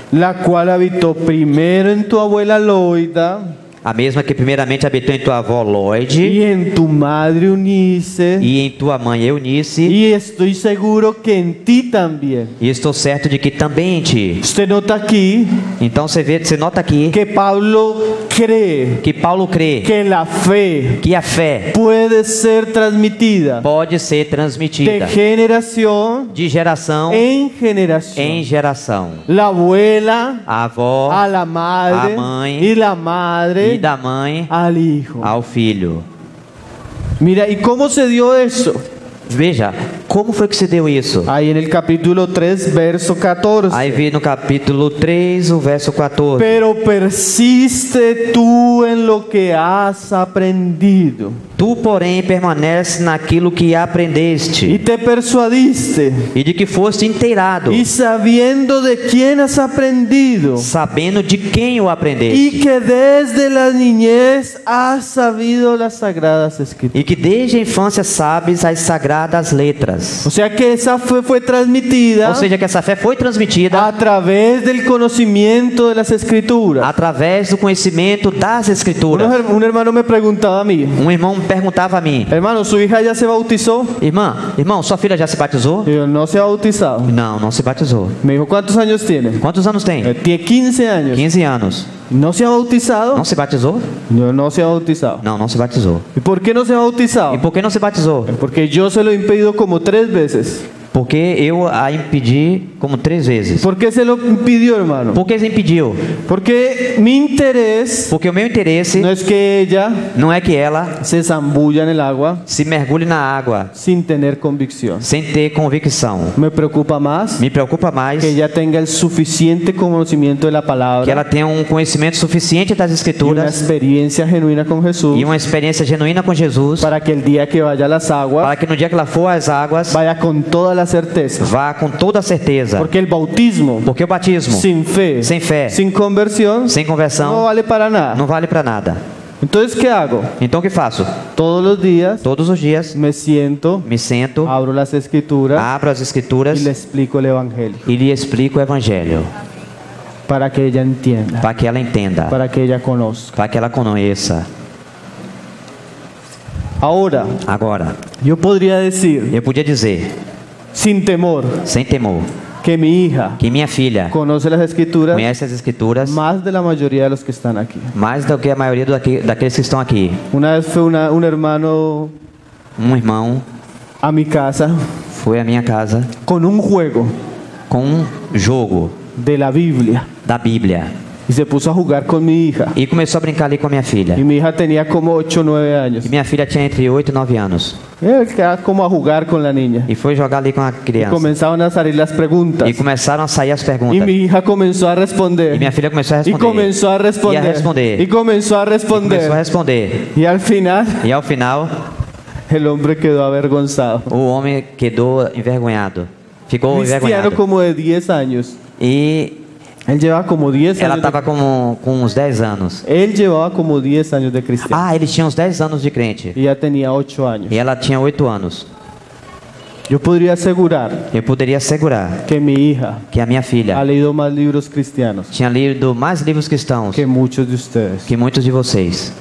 la cual habitó primero en tu abuela Loida a mesma que primeiramente habitou em tua avó Lloyd y en tu madre Eunice, e em tua mãe Eunice, y estoy seguro que en ti también. e estou certo de que também em ti. Usted nota aquí Então você nota aqui que Pablo cree que Paulo crê que la fe que a fé puede ser transmitida pode ser de transmitida generación de geração en generación. em geração. La abuela A avó a la madre a mãe y la madre e da mãe al hijo. ao filho. Mira, ¿y cómo se dio eso? Veja, como foi que se deu isso? Ahí en el capítulo 3, verso 14. Aí vi no capítulo 3, o verso 14. Pero persiste tú en lo que has aprendido Tu, porém, permanece naquilo que aprendeste y te persuadiste e de que foste inteirado, y sabiendo de quién has aprendido sabendo de quem o y aprendeste, que desde la niñez has sabido las sagradas escrituras. e que desde a infância sabes as sagradas letras. O sea que esa fe fue transmitida Ou seja, que essa fé foi transmitida a través del conocimiento de las escrituras. através do conhecimento das Escrituras. Un hermano me preguntaba a mí, Um irmão me perguntava a mim: hermano, ¿su hija ya se bautizó? irmão, sua filha já se batizou? Y yo, no se ha bautizado. Não, não se batizou. Me dijo, ¿cuántos años tiene? Quantos anos tem? Tiene 15 años. 15 anos. ¿No se ha bautizado? Não se batizou? Yo, no se ha bautizado. Não, não se batizou. ¿Y por qué no se ha E bautizado? por que não se batizou? Porque yo se lo he impedido como 3 veces. Porque eu a impedi como 3 vezes. ¿Por qué se lo impidió, hermano? Por que se impediu? Porque mi interés Porque o meu interesse no es que ella não é que ela se zambulla en el agua se mergulhe na água sin tener convicción. sem ter convicção. Me preocupa más Me preocupa mais que ella tenga el suficiente conocimiento de la que palabra ela tenha um conhecimento suficiente das y una Escrituras experiencia genuina con Jesús e uma experiência genuína com Jesus, para que el día que vaya a las aguas para que no dia que ela for às águas vaya con toda la certeza. vá com toda a certeza. Porque el bautismo Porque o batismo sin fe, sem fé, sin conversión, sem no conversão, vale para nada. não vale para nada. Entonces, ¿qué hago? Então o que faço? Todos los días Todos os dias me siento, me sento, abro las escrituras abro as y Escrituras le explico el evangelio e lhe explico o Evangelho, para que ella entienda, para que ela entenda, para que ella conozca. para que ela conheça. Ahora, Agora, yo podría decir, eu podia dizer, sin temor, sem temor, que mi hija que minha filha conoce las escrituras conhece as Escrituras más de la mayoría de los que están aquí. mais do que a maioria daqueles que estão aqui. Una vez fue un hermano Um irmão a mi casa foi à minha casa con un juego com um jogo de la Biblia da Bíblia y se puso a jugar con mi hija. e começou a brincar ali com a minha filha. Y mi hija tenía como 8 o 9 años. E minha filha tinha entre 8 e 9 anos. Él quedaba como a jugar con la niña. E foi jogar ali com a criança. Comenzaban a salir las preguntas. E começaram a sair as Y perguntas. mi hija comenzó a responder. E minha filha começou a Y responder. comenzó a responder. Y a responder. Y comenzó a E começou a responder. responder. Y al final, E ao final, el hombre quedó avergonzado. o homem quedou envergonhado. Ficou Cristiano envergonhado. como de 10 años. E Él llevaba como 10 ela años. estava com uns 10 anos. Él llevaba como 10 años de cristiano. Ah, ele tinha uns 10 anos de crente. Y ya tenía 8 años. E ela tinha 8 anos. Yo podría asegurar Eu poderia assegurar que mi hija que a minha ha filha leído más libros cristianos tinha lido mais livros cristãos que muchos de ustedes. que muitos de vocês.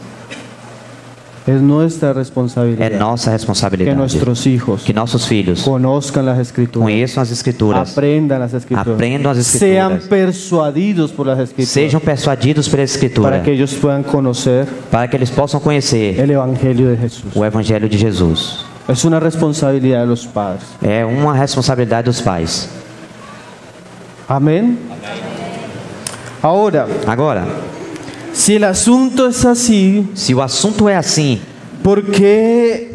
Es nuestra É responsabilidad nossa que responsabilidade nuestros hijos que nossos filhos conozcan las escrituras, conheçam as Escrituras, aprendan las escrituras, aprendam as sean Escrituras, persuadidos por las escrituras, sejam persuadidos pela Escritura, para que ellos puedan conocer para que eles possam conhecer el evangelio de Jesús. o Evangelho de Jesus. Es una responsabilidad de los padres. É uma responsabilidade dos pais. Amén. Ahora, Agora, si el asunto es así, se o assunto é assim, ¿por qué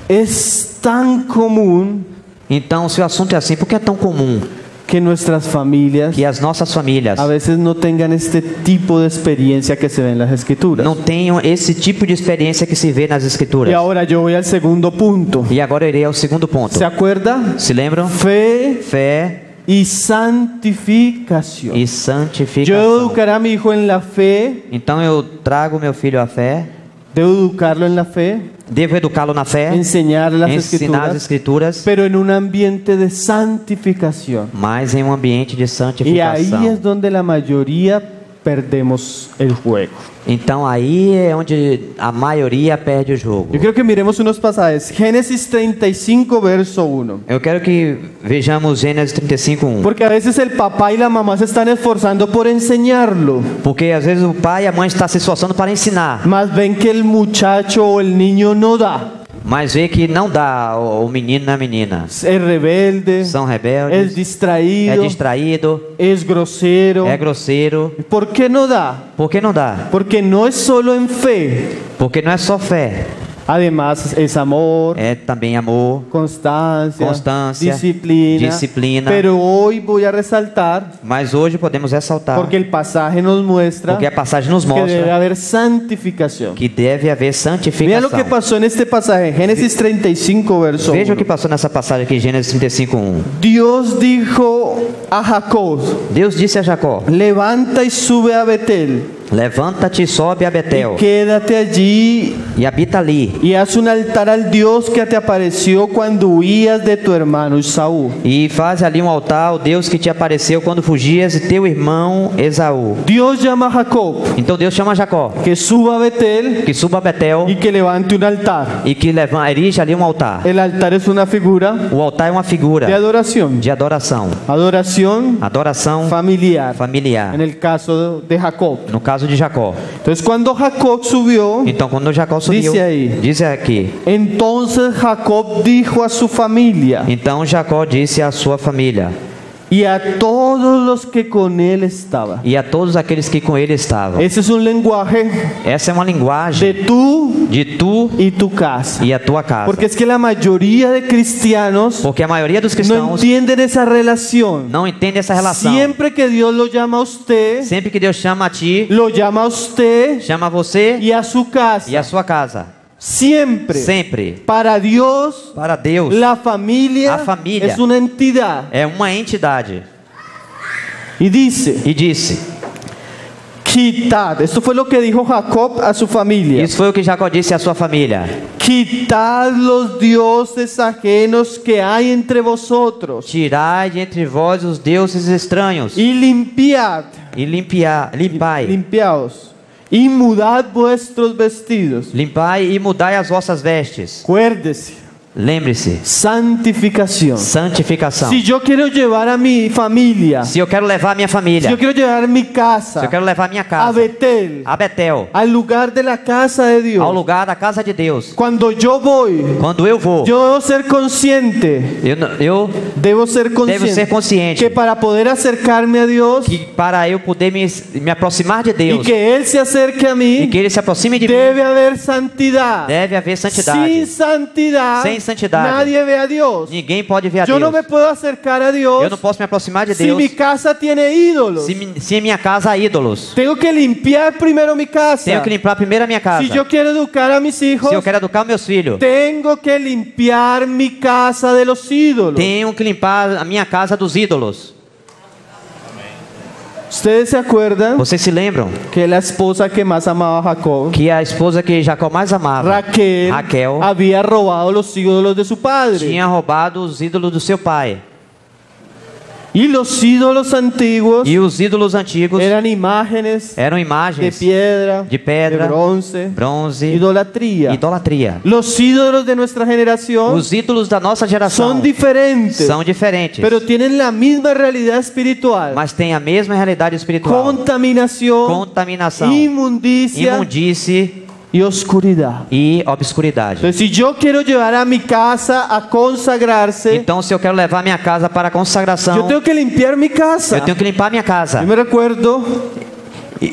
es tan común então se o assunto é assim, por que é tão comum que nuestras familias que as nossas famílias a veces no tengan este tipo de experiencia que se ve en las escrituras? não tenham esse tipo de experiência que se vê nas escrituras? Y ahora yo voy al segundo punto. E agora eu irei ao segundo ponto. ¿Se acuerda? Se lembram? Fe Fé y santificación. e Yo santificação. educar a mi hijo en la fe, Então eu trago meu filho à fé, debo educarlo en la fe, devo educá-lo na fé, enseñarle las ensinar as escrituras, escrituras, pero en un ambiente de santificación. mas em um ambiente de Y ahí es santificação. donde la mayoría perdemos el juego. Então aí é onde a maioria perde o jogo. Yo quiero que miremos unos pasajes. Génesis 35, verso 1. Eu quero que vejamos Gênesis 35:1. Porque a veces el papá y la mamá se están esforzando por enseñarlo, Porque às vezes o pai e a mãe estão se esforçando para ensinar, mas ven que el muchacho o el niño no da. mas vê que não dá, o menino e a menina Es rebelde, são es rebeldes, é distraído, distraído, es grosero. é grosseiro. ¿Por qué no da? Por que não dá? Porque no es solo en fe. Porque não é só fé, Además es amor, é também amor, constancia, constância, disciplina. disciplina. Pero hoy voy a resaltar, Mas hoje podemos ressaltar, porque el pasaje nos muestra porque a passagem nos que debe mostra haber santificación. que deve haver Mira santificação. lo que pasó en este pasaje, Génesis 35, verso Veja o 1. que passou nessa passagem aqui, Gênesis 35:1. Dios dijo a Jacob: Deus disse a Jacó: levanta y sube a Betel, levanta-te e sobe a Betel, y quédate allí e habita ali, y haz un altar al Dios que te apareció cuando huías de tu hermano Esaú. e faz ali um altar ao Deus que te apareceu quando fugias de teu irmão Esaú. Dios llama a Jacob Então Deus chama Jacó, que suba a Betel que suba a Betel y que levante un altar. e que erige ali um altar. El altar es una figura O altar é uma de figura adoración. de adoração, Adoración familiar. familiar, En el caso de Jacob. no caso de Jacó. Entonces cuando Jacob subió, Então quando Jacó subiu, Dice aí. diz aqui, entonces Jacob dijo a su familia então Jacó disse à sua família y a todos los que con él estaban. e a todos aqueles que com ele estavam. Ese es un lenguaje Essa é uma linguagem de tú de tu y tu casa. e a tua casa. Porque es que la mayoría de cristianos Porque a maioria dos no cristãos entienden esa relación. não entende essa relação. Siempre que Dios lo llama a usted, Sempre que Deus chama a ti, lo llama a usted chama você y a su casa. e a sua casa. Siempre. Sempre. Para Dios, Para Deus, la familia, A familia. es una entidad. é uma entidade. Y dice, E disse, quitad. Esto fue lo que dijo Jacob a su familia. isso foi o que Jacó disse à sua família. Quitad los dioses ajenos que hay entre vosotros Tirai de entre vós os deuses estranhos y limpiad. e limpai. Limpiaos. Y mudad vuestros vestidos. Limpai e mudai as vossas vestes. Acuérdese. Lembre-se, Santificación. santificação. Si yo quiero llevar a mi familia, Se eu quero levar a minha si família, yo quiero llevar mi se casa eu quero levar a minha a casa Betel, a Betel, al lugar de la casa de ao Dios, lugar da casa de Deus, cuando yo voy, quando eu vou, yo debo ser consciente, eu debo ser devo ser consciente que para poder acercarme a Dios que para eu poder me aproximar de y Deus que Él se acerque a e mí, que Ele se aproxime de mim, debe haber santidad. deve haver Sin santidade. santidad, Sem santidade, nadie ve a Dios. ninguém pode ver a Yo no me Deus. puedo acercar a Dios Eu não posso me aproximar de si Deus mi casa tiene ídolos. se em minha casa há ídolos. Tengo que limpiar primero mi casa. Tenho que limpar primeiro a minha casa. Si yo quiero educar a mis hijos, Se eu quero educar meus filhos, tengo que limpiar mi casa de los ídolos. tenho que limpar a minha casa dos ídolos. Ustedes se acuerdan Vocês se lembram que la esposa que más amaba a Jacob, que a esposa que Jacó mais amava, Raquel, había robado los ídolos de su padre. tinha roubado os ídolos do seu pai. Y los ídolos antiguos E os ídolos antigos eran imágenes eram de imagens piedra, de pedra, de bronce, bronze, idolatría. idolatria. Los ídolos de nuestra generación Os ídolos da nossa geração son diferentes, são diferentes, pero tienen la misma realidad espiritual. mas têm a mesma realidade espiritual. Contaminación, Contaminação, inmundicia, imundície y oscuridad. e obscuridade. Entonces, si yo quiero llevar a mi casa a consagrarse, Então, se eu quero levar minha casa para a consagração, yo tengo que limpiar mi casa. eu tenho que limpar minha casa. Yo me recuerdo,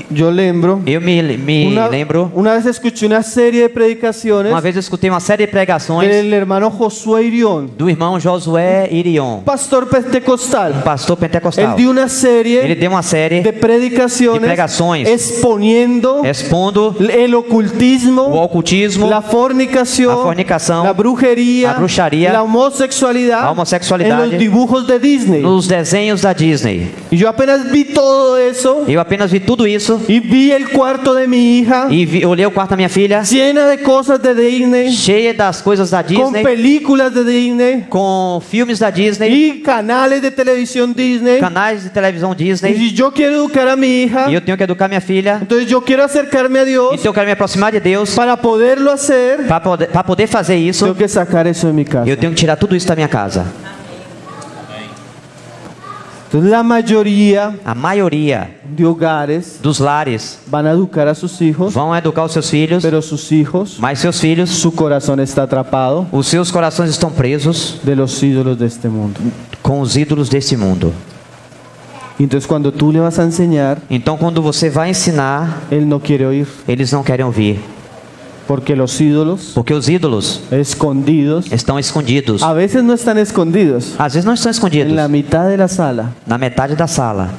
yo lembro, Eu me lembro, una vez escuché una serie de predicaciones uma vez eu escutei uma série de pregações del hermano Josué Irión, do irmão Josué Irion, pastor pentecostal. pastor Él pentecostal. dio una Ele serie deu uma série de predicaciones de pregações exponiendo expondo el o ocultismo, ocultismo, la fornicación, a fornicação, la brujería, a bruxaria, la homosexualidad, a homossexualidade, en los dibujos de Disney. nos desenhos da Disney. Y yo apenas vi todo eso Eu apenas vi tudo isso y vi el cuarto de mi hija e olhei o quarto da minha filha, llena de cosas de Disney, cheia das coisas da con Disney, películas de Disney com filmes da Disney, y canales de televisión Disney. canais de televisão Y Disney. si yo quiero educar a mi hija, E eu tenho que educar minha filha. entonces yo quiero acercarme a Dios. Então eu quero me aproximar de Deus. Para poderlo hacer, Para poder fazer isso, tengo que sacar eso de mi casa. eu tenho que tirar tudo isso da minha casa. Entonces la mayoría A maioria de hogares dos lares van a educar a sus hijos, vão educar os seus filhos, pero sus hijos, mas seus filhos, su corazón está atrapado os seus corações estão presos de los ídolos de este mundo. com os ídolos desse mundo. Entonces cuando tú le vas a enseñar, Então quando você vai ensinar, él no quiere oír, eles não querem ouvir, porque los ídolos porque os ídolos escondidos, estão escondidos. a veces no están escondidos, Às vezes não estão escondidos, en la mitad de la sala. na metade da sala.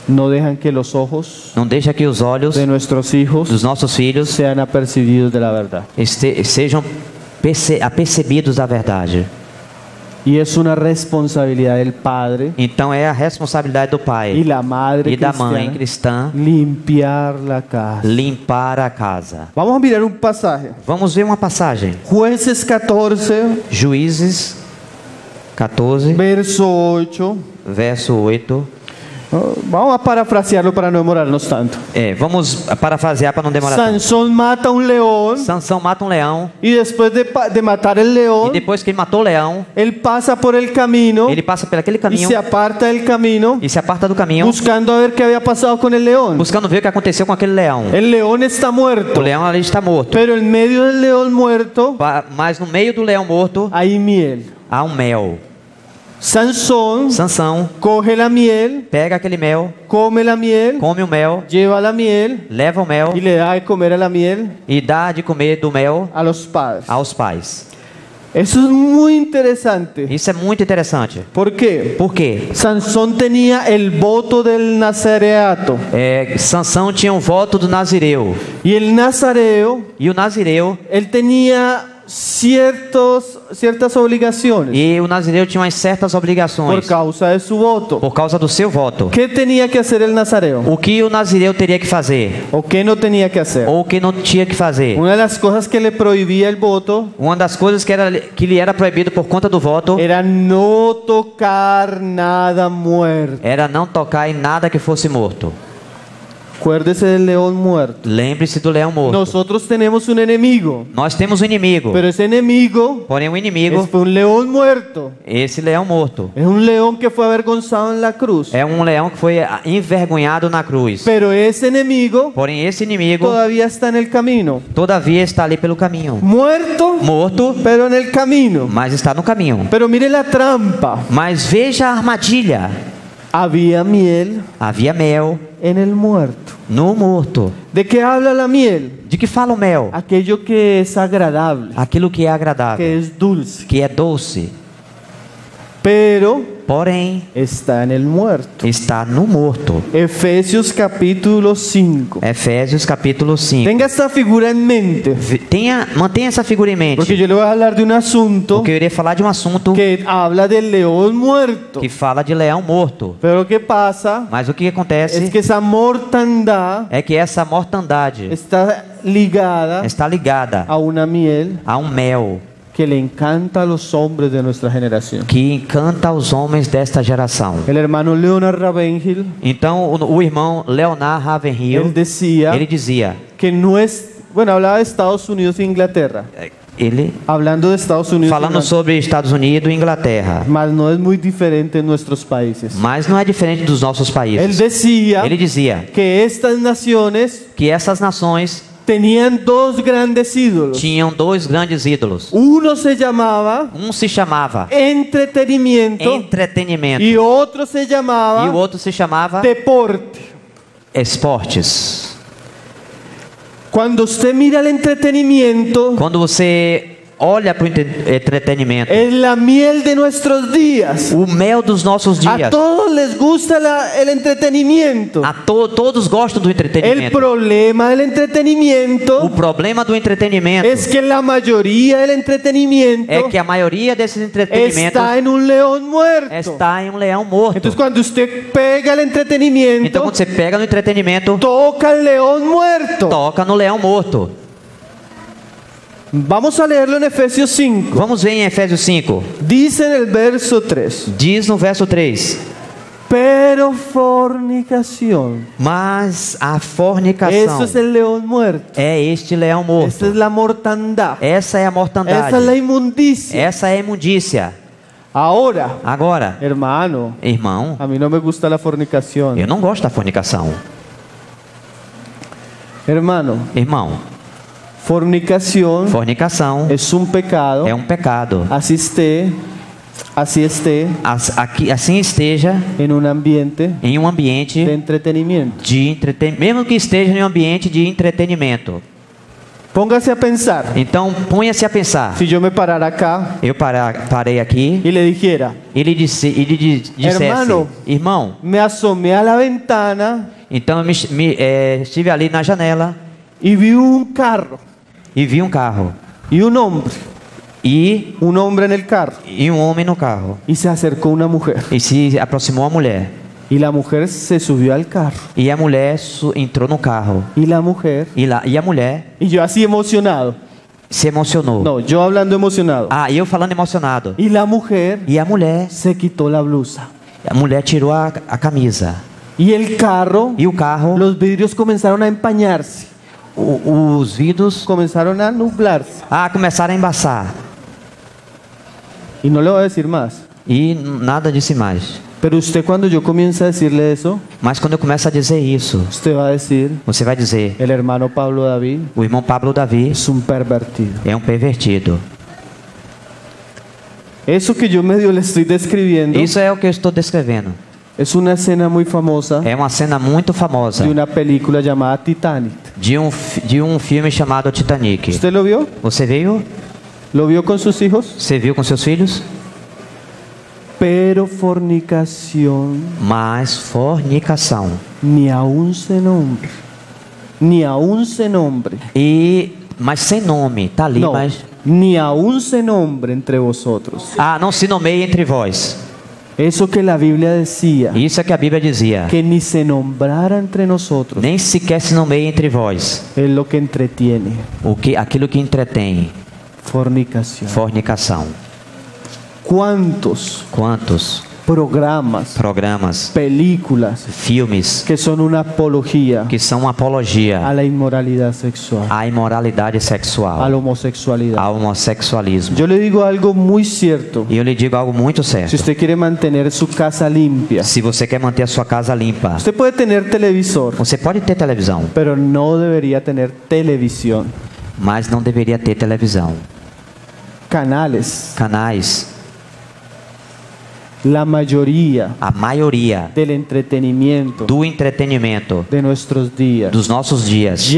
No dejan que los ojos Não deixa que os olhos de nuestros hijos dos nossos filhos sean apercibidos de la verdad. sejam apercebidos da verdade. Y es una responsabilidad del padre Então é a responsabilidade do y pai la madre e da mãe cristiana cristã limpiar la casa. limpar a casa. Vamos a mirar un pasaje. Vamos ver uma passagem. Jueces 14, Juízes 14, verso 8. verso 8. Vamos a parafrasearlo para no demorarnos tanto. Vamos parafrasear para não demorar tanto. Sansón mata un león Sansão mata um leão y después de matar el e león, depois que ele matou o leão, él pasa por el camino ele passa por aquele y caminho se aparta del camino e se aparta do caminho, buscando a ver qué había pasado con el león. buscando ver o que aconteceu com aquele leão. El león está O muerto, leão ali está morto, pero en medio del león muerto mas no meio do leão morto hay miel. há um mel. Sansón Sansão coge la miel, pega aquele mel, come la miel, come o mel, lleva la miel leva o mel y le da de comer a la miel e dá de comer do mel a los padres. aos pais. Eso es muy interesante. Isso é muito interessante. ¿Por qué? Por quê? Sansón tenía el voto del nazareato Sansão tinha um voto do nazireu. y el nazareo, E o nazireu, él tenía ciertas obligaciones e o nazireu tinha umas certas por obrigações causa de su voto. por causa do seu voto. ¿Qué tenía que hacer el nazareo? O que o nazireu teria que fazer ¿O qué no tenía que hacer? ou o que não tinha que fazer. Una de las cosas que le prohibía el voto Uma das coisas que lhe era proibido por conta do voto era no tocar nada muerto. era não tocar em nada que fosse morto. Acuérdese del león muerto. Lembre-se do leão morto. Nosotros tenemos un enemigo, Nós temos um inimigo, pero ese enemigo porém o inimigo, fue un león muerto. esse leão morto, Es un león que fue avergonzado en la cruz. é um leão que foi envergonhado na cruz. Pero esse enemigo Porém esse inimigo todavía está en el camino. todavia está ali pelo caminho. Muerto, Morto, pero en el camino. mas está no caminho. Pero mire la trampa. Mas veja a armadilha. Había miel Havia mel en el muerto. no morto. ¿De qué habla la miel? De que fala o mel? Aquello que es agradable, Aquilo que é agradável, que es dulce. que é doce. Pero Porém, está en el muerto. está no morto. Efesios capítulo 5. Efésios capítulo 5. Tenga esta figura en mente, Mantenha essa figura em mente. porque yo le voy a hablar de un asunto Porque eu irei falar de um assunto que habla del león muerto. que fala de leão morto. Pero ¿qué pasa? Mas o que acontece Es que esa mortandad é que essa mortandade está ligada está ligada a una miel a um mel que le encanta a los hombres de nuestra generación. que encanta os homens desta geração. El hermano Leonard Ravenhill, Então, o irmão Leonard él Ravenhill, decía ele dizia, que no es, bueno, hablaba de Estados Unidos e Inglaterra, ele hablando de Estados Unidos, falando sobre Estados Unidos e Inglaterra, mas no es muy diferente en nuestros países. mas não é diferente dos nossos Él países. decía Ele dizia que estas naciones que essas nações tenían dos grandes ídolos. tinham dois grandes ídolos. Uno se llamaba Um se chamava entretenimiento entretenimento y otro se e o llamaba outro se chamava deporte. esportes. Cuando usted mira el entretenimiento, Quando você olha para o entretenimento, es la miel de nuestros días. o mel dos nossos A dias, todos les gusta el entretenimiento. todos gostam do El entretenimento. problema del O entretenimiento problema do entretenimento es que la mayoría del entretenimiento é que a maioria desses entretenimentos está en un león muerto. está em um leão morto. Entonces cuando usted pega el Então entretenimiento, quando você pega no entretenimento, toca el león muerto. toca no leão morto. Vamos a leerlo en Efesios 5. Vamos ver em Efésios 5. Dice en el verso 3. Diz no verso 3: Pero fornicación. mas a Eso fornicação es el león muerto. é este leão morto. Esta es la mortandad. Essa é a Esa mortandade. es la inmundicia. Essa é a imundícia. Ahora, Agora, hermano, irmão, a mí no me gusta la fornicación. eu não gosto da fornicação. Hermano, Irmão, fornicación fornicação es un pecado. é um pecado. Así esté Assim esteja en un ambiente em um de ambiente entretenimiento. de entretenimento, mesmo que esteja em um ambiente de entretenimento. Póngase a pensar, Então, ponha-se a pensar. si yo me parara acá Eu parei aqui y le dijera, e ele dissesse: Hermano. irmão, me asomé a la ventana então eu estive ali na janela y vi un carro e vi um carro y un hombre en el carro, e um homem no carro, y se acercó una mujer e se aproximou a mulher, y la mujer se subió al carro e a mulher entrou no carro, y la mujer, e a mulher y yo así emocionado, se emocionou. no, yo hablando emocionado, E eu falando emocionado. y la mujer E a mulher quitó la blusa tirou a camisa. y el carro, E o carro, los vidrios comenzaron a empañarse, os vidros, comenzaron a nublarse. começaram a embaçar. Y no le voy a decir más, E nada disse mais. pero usted cuando yo comienzo a decirle eso, Mas quando eu começo a dizer isso, usted va a decir, você vai dizer: el hermano Pablo David o irmão Pablo Davi es un pervertido. é um pervertido. Eso que yo medio le estoy describiendo Isso é o que eu estou descrevendo. es una escena muy famosa É uma cena muito famosa de una película llamada Titanic. de um filme chamado Titanic. ¿Usted lo vio? Você veio? ¿Lo vio con sus hijos? Você viu com seus filhos? Pero fornicación Mas fornicação. ni aún se nombre. Ni aún se nombre. Mas sem nome, tá ali, No, mas ni aún se nombre entre vosotros. não se nomeie entre vós. Eso que la Biblia decía, Isso é que a Bíblia dizia. que ni se nombrara entre nosotros, Nem sequer se nomeie entre vós. es lo que entretiene. Aquilo que entretém, Fornicación. fornicação. ¿Cuántos Quantos programas, películas filmes que son una apología que são uma apologia a la inmoralidad sexual, à imoralidade a sexual, la homosexualidad? ao homossexualismo? Yo le digo algo muy cierto. E eu lhe digo algo muito Si certo. usted quiere mantener su casa limpia, Se você quer manter a sua casa limpa, usted puede tener televisor, você pode ter televisão, pero no debería tener televisión. mas não deveria ter televisão. Canales. Canais, La mayoría a maioria del entretenimiento do entretenimento de nuestros días dos nossos dias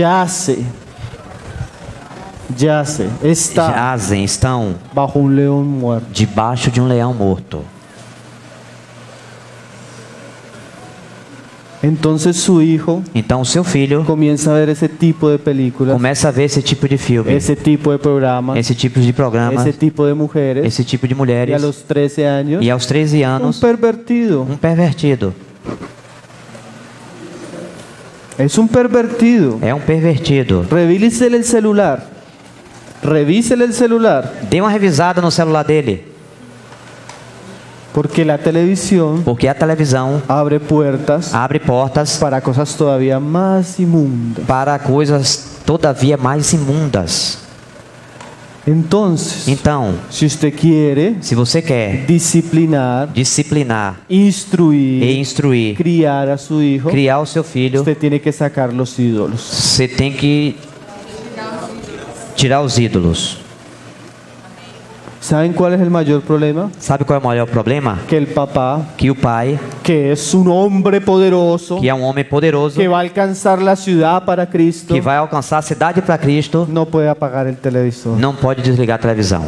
está estão bajo un león muerto. debaixo de um leão morto. Entonces su hijo Então o seu filho comienza a ver ese tipo de películas, começa a ver esse tipo de filme, ese tipo de programas, esse tipo de programa, ese tipo de mujeres, esse tipo de y a mulheres. los 13 años, E aos 13 un anos, pervertido. pervertido. Es un pervertido. É um pervertido. Revísele el celular. Revísele el celular. Dê uma revisada no celular dele, Porque la televisión porque a televisão abre puertas abre portas para cosas todavía más inmundas. para coisas todavia mais imundas. Entonces, Então, si usted quiere se você quer disciplinar, disciplinar instruir, e instruir, criar a su hijo, criar o seu filho, usted tiene que sacar los ídolos. você tem que Tirar os ídolos. ¿Saben cuál es el mayor problema? Sabe qual é o maior problema? Que el papá, Que o pai, que es un hombre poderoso, que é um homem poderoso, que va a alcanzar la ciudad para Cristo, que vai alcançar a cidade para Cristo, no puede apagar el televisor. não pode desligar a televisão.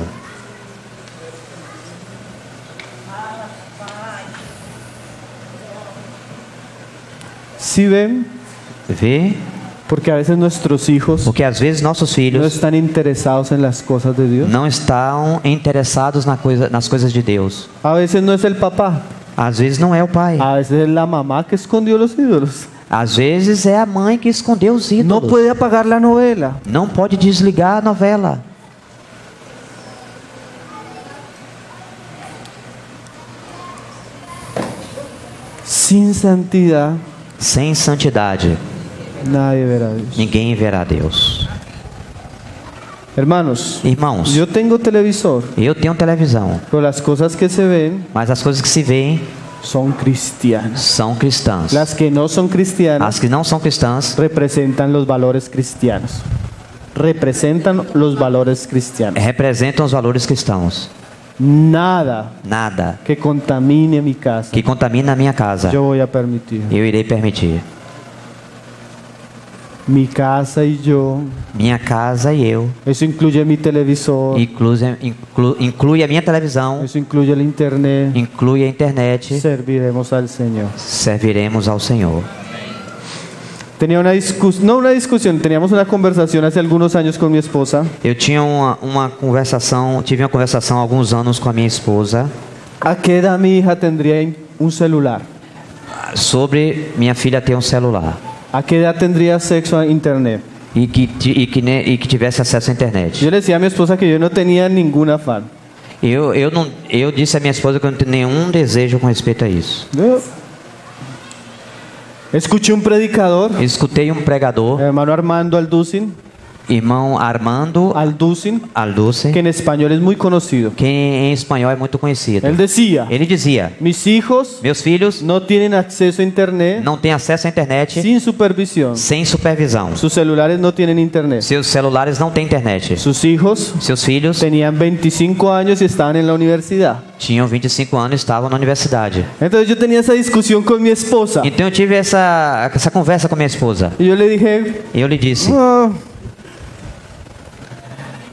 ¿Sí ven? Vê? Porque a veces nuestros hijos Porque às vezes nossos no filhos están interesados en las cosas de Dios. não estão interessados nas coisas de Deus. A veces no es el papá, Às vezes não é o pai. a veces es la mamá que escondió los ídolos. Às vezes é a mãe que escondeu os No ídolos. puede apagar la novela. Não pode desligar a novela. Sin santidad Sem santidade, nadie verá a Dios. ninguém verá Deus. Hermanos, Irmãos, yo tengo televisor, eu tenho televisão, pero las cosas que se ven mas as coisas que se veem son cristianas. são cristãs. Las que no son cristianas As que não são cristãs representan los valores cristianos. Representan los valores cristianos. representam os valores cristãos. Nada Nada que contamine mi casa que contamine a minha casa, yo voy a permitir. eu irei permitir. Mi casa y yo, Minha casa e eu, eso incluye mi televisor, inclui a minha televisão, eso incluye el internet. inclui a internet, Serviremos al Señor. serviremos ao Senhor. Tenía una discusión, no una discusión, teníamos una conversación hace algunos años con mi esposa Eu tinha uma conversação, tive uma conversação há alguns anos com a minha esposa a qué edad mi hija tendría un celular, sobre minha filha ter um celular a qué edad tendría sexo a internet. e que tivesse acesso à internet. Yo le decía a mi esposa que yo no tenía ningún afán. Eu disse à minha esposa que eu não tenho nenhum desejo com respeito a isso. Yo escuché un predicador, Eu escutei um pregador, hermano Armando Alducin, irmão Armando Alduce, que en español es muy conocido. que em espanhol é muito conhecido. Él decía, Ele dizia: mis hijos meus filhos no tienen acceso a internet não têm acesso à internet sin supervisión. sem supervisão. Sus celulares no tienen internet. Seus celulares não têm internet. Sus hijos Seus filhos tenían 25 años y estaban en la universidad. tinham 25 anos e estavam na universidade. Entonces yo tenía esa discusión con mi esposa. Então eu tive essa conversa com minha esposa. Y yo le dije, E eu lhe disse,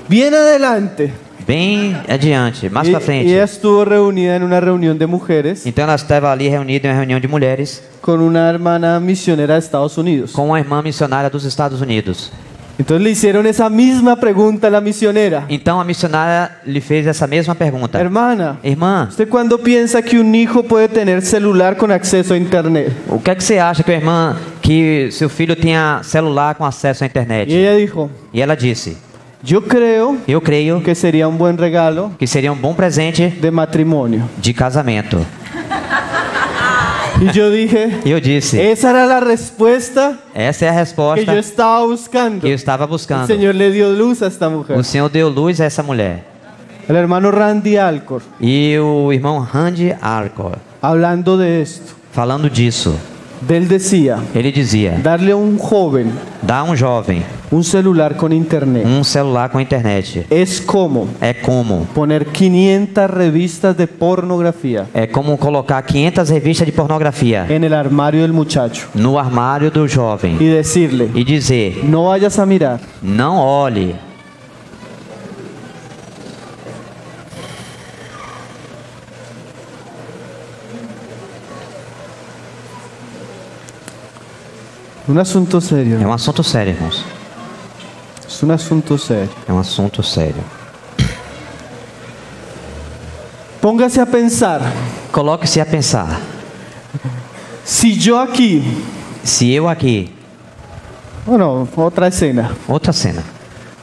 bien adelante. bem adiante, mais pra Y frente. ella estuvo reunida en una reunión de mujeres Então ela estava ali reunida em uma reunião de mulheres con una hermana misionera de Estados Unidos. com uma irmã missionária dos Estados Unidos. Entonces le hicieron esa misma pregunta a la misionera. Então a missionária lhe fez essa mesma pergunta. Hermana, Irmã, ¿usted cuándo piensa que un hijo puede tener celular con acceso a internet? o que é que você acha que seu filho tenha celular com acesso à internet? Y ella dijo, E ela disse, yo creo eu creio que sería un buen regalo que seria um bom presente de matrimonio. de casamento. Y yo dije, E eu disse, esa era la respuesta essa é a que yo resposta estaba buscando. que eu estava El buscando. Señor le dio luz a esta mujer. O Senhor deu luz a essa mulher. El hermano Randy Alcor, E o irmão Randy Arcor, hablando de esto, falando disso, él decía, ele dizia, darle a un joven dá a um jovem un celular con internet um celular com internet. es como É como poner 500 revistas de pornografía colocar 500 revistas de pornografia en el armario del muchacho no armário do jovem y decirle, e dizer, no vayas a mirar. não olhe. Un asunto serio. É um assunto sério, irmãos. Es un asunto serio. É um assunto sério. Póngase a pensar, Coloque-se a pensar. si yo aquí, Se eu aqui, bueno, otra escena, outra cena,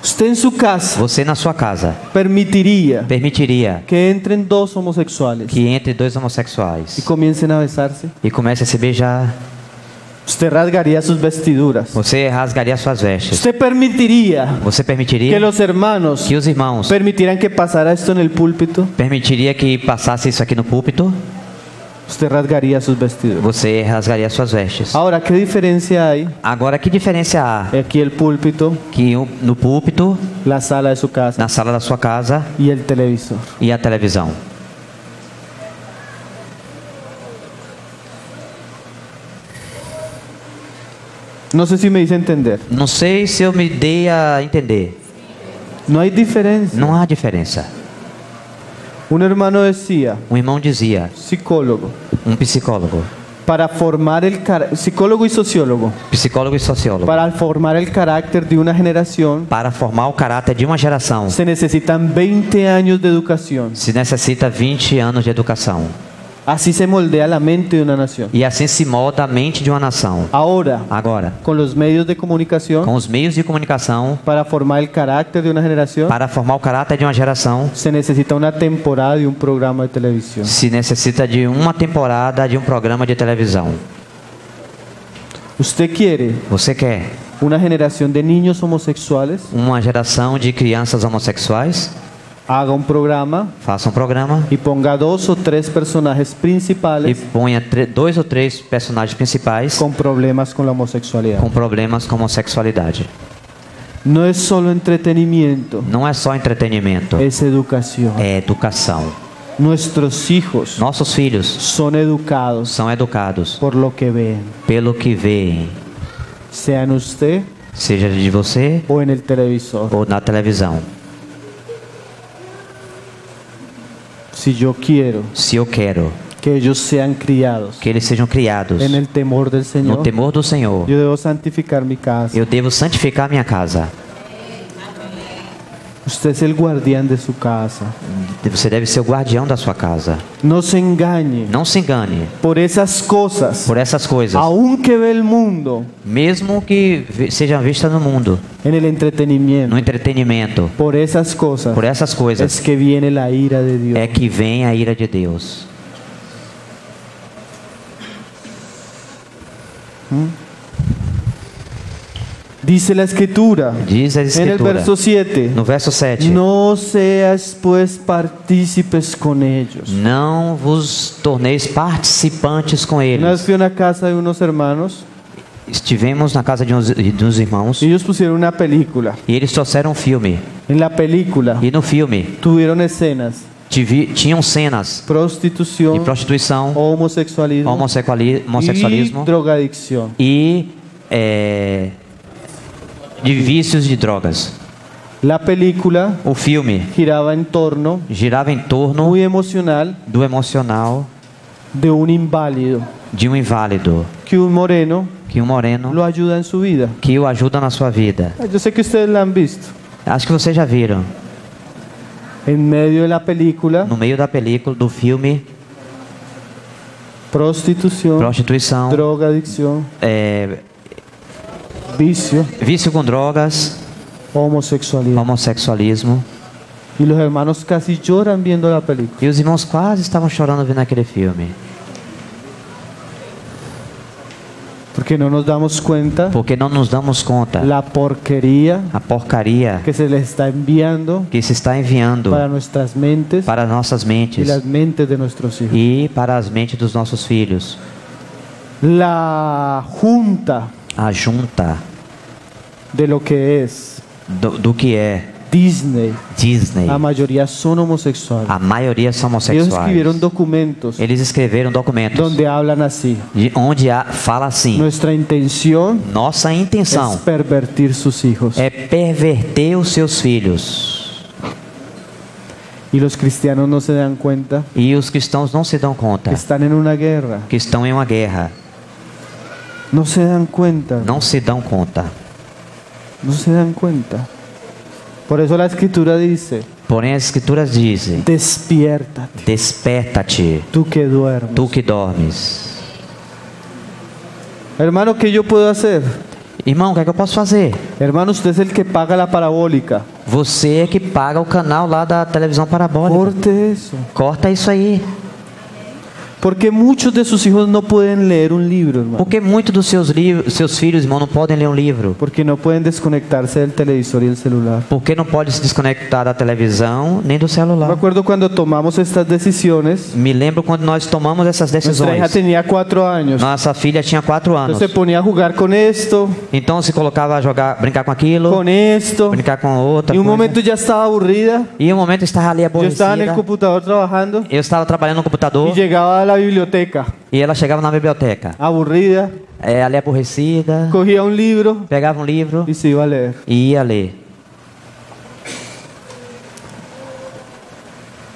usted en su casa você na sua casa permitiría permitiria que entren dos homosexuales que entre dois y homossexuais comiencen a besarse? e comece a se beijar? Usted rasgaría sus vestiduras. Você rasgaria suas vestes. Usted permitiría Você permitiria que los hermanos que os irmãos permitieran que pasara esto en el púlpito. permitiria que passasse isso aqui no púlpito? usted rasgaría sus vestidos. você rasgaria suas vestes. Ahora, ¿qué diferencia hay? Agora, que diferença há Aquí el púlpito, que no púlpito, la sala de su casa na sala da sua casa y el televisor. e a televisão? No sé si me hice entender. Não sei se eu me dei a entender. No hay diferencia. Não há diferença. Un hermano decía, Um irmão dizia, psicólogo, um psicólogo para formar psicólogo y sociólogo, e sociólogo, para formar el carácter de una generación para formar o caráter de uma geração, se necesitan 20 años de educación. se necessita 20 anos de educação. Así se moldea la mente de una nación. E assim se molda a mente de uma nação. Ahora, Agora, con los medios de comunicación, com os meios de comunicação, para formar el carácter de una generación, para formar o caráter de uma geração, se necesita una temporada y un programa de televisión. se necessita de uma temporada de um programa de televisão. ¿Usted quiere Você quer una generación de niños homosexuales? uma geração de crianças homossexuais? Haga un programa Faça um programa y ponga 2 o 3 personajes e principales ponha 2 ou 3 personagens principais con problemas con la homosexualidad. com problemas com homossexualidade. No es solo entretenimiento, Não é só entretenimento, es educación. é educação. Nuestros hijos Nossos filhos son educados são educados por lo que ven, pelo que veem, sea en usted seja de você o en el televisor. ou na televisão. Si yo quiero Se eu quero que ellos sean criados que eles sejam criados en el temor del no Señor, temor do Senhor, yo debo santificar mi casa. eu devo santificar minha casa. Usted es el guardián de su casa. Você deve ser o guardião da sua casa. No se engañe Não se engane por esas cosas, por essas coisas, aunque ve el mundo mesmo que sejam vistas no mundo, en el no entretenimiento. entretenimento. Por esas cosas Por essas coisas es que viene la ira de Dios. é que vem a ira de Deus. Dice la escritura Diz a en el Escritura, verso 7: no verso 7, no seas pues partícipes con ellos. não vos torneis participantes com Una vez eles. fui a una casa de unos hermanos Estivemos na casa de uns irmãos y ellos pusieron una película. e eles trouxeram um filme. En la película E no filme tuvieron escenas: tinham cenas prostitución, de prostituição, homosexualismo homossexualismo y drogadicción. e de vícios de drogas. La película O filme giraba en torno, girava em torno muy emocional, do emocional de un inválido de um inválido, que un moreno que um moreno lo ayuda en su vida. que o ajuda na sua vida. Yo sé que ustedes la han visto. Acho que vocês já viram. En medio de la película, No meio da película, do filme, prostitución, prostituição, drogadicción, vicio, vício com drogas, homosexualidad. homossexualismo. Y los hermanos casi lloran viendo la película. E os irmãos quase estavam chorando vendo aquele filme. Porque no nos damos cuenta Porque não nos damos conta la porquería a porcaria que se les está enviando que se está enviando para nuestras mentes para nossas y mentes las mentes de nuestros hijos. e para as mentes dos nossos filhos. La junta A junta de lo que es do que é Disney, Disney. la mayoría son homosexuales. A maioria são Ellos homossexuais. escribieron documentos Eles escreveram documentos donde hablan así: onde fala assim: nuestra intención nossa es intenção pervertir sus hijos. é perverter os seus filhos. Y los cristianos no se dan cuenta E os cristãos não se dão conta que están en una guerra. que estão em uma guerra. No se dan cuenta. Não se dão conta. No se dan cuenta. Por eso la escritura dice: Porém, as escrituras dizem: despiértate, desperta-te, tú que duermes. tu que dormes. Hermano, ¿qué yo puedo hacer? Irmão, o que é que eu posso fazer? Hermano, usted es el que paga la parabólica. Você é que paga o canal lá da televisão parabólica. Corte eso. Corta isso aí. Porque muchos de sus hijos no pueden leer un libro, hermano. Porque muitos dos seus filhos, irmão, não podem ler um livro. Porque no pueden desconectarse del televisor y el celular. Porque não pode se desconectar da televisão nem do Me celular. acuerdo cuando tomamos estas decisiones. Me lembro quando nós tomamos essas Nuestra hija decisões. tenía 4 años. Nossa filha tinha 4 anos. Entonces se ponía a jugar con esto, Então se colocava a jogar, brincar com aquilo, con esto. brincar com outra Y un coisa. momento ya estaba aburrida. E um momento eu estava ali Yo estaba en el aborrecida. computador trabajando Eu estava trabalhando no y computador llegaba a la biblioteca e ela chegava na biblioteca. aburrida, Ali aborrecida, cogía un libro pegava um livro y se iba a leer. e ia ler.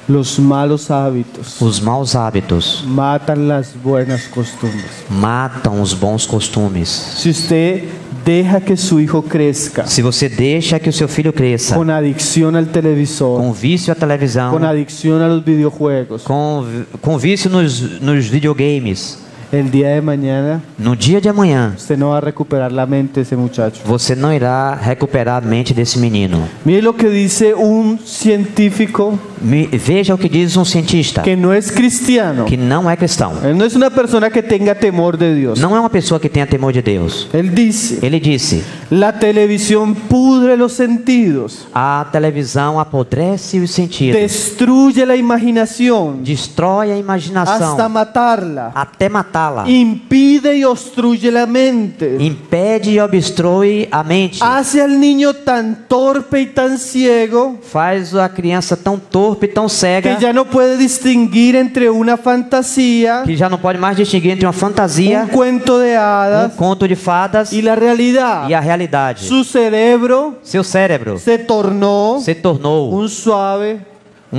Los malos hábitos Os maus hábitos matan las buenas costumbres. matam os bons costumes. Si usted deja que su hijo crezca Se você deixa que o seu filho cresça con adicción al televisor, com vício à televisão, con adicción a los videojuegos, com vício nos videogames, el día de mañana no dia de amanhã usted no va a recuperar la mente de ese muchacho. você não irá recuperar a mente desse menino. Mire lo que dice un científico Veja o que diz um cientista que no es cristiano. que não é cristão. Él no es una persona que tenga temor de Dios. Não é uma pessoa que tenha temor de Deus. Él dice, Ele disse: la televisión pudre los sentidos, a televisão apodrece os sentidos, destruye la imaginación destrói a imaginação, hasta matarla, até matá-la, impide y obstruye la mente, impede e obstrui a mente, hace al niño tan torpe y tan ciego faz a criança tão torpe, tão cega, que ya no puede distinguir entre una fantasía, que já não pode mais distinguir entre uma fantasia, un cuento de hadas conto de fadas y la realidad. e a realidade. Su cerebro Seu cérebro se tornó se tornou un suave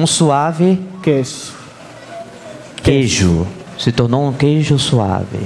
suave queso. queijo. Se tornou queijo suave.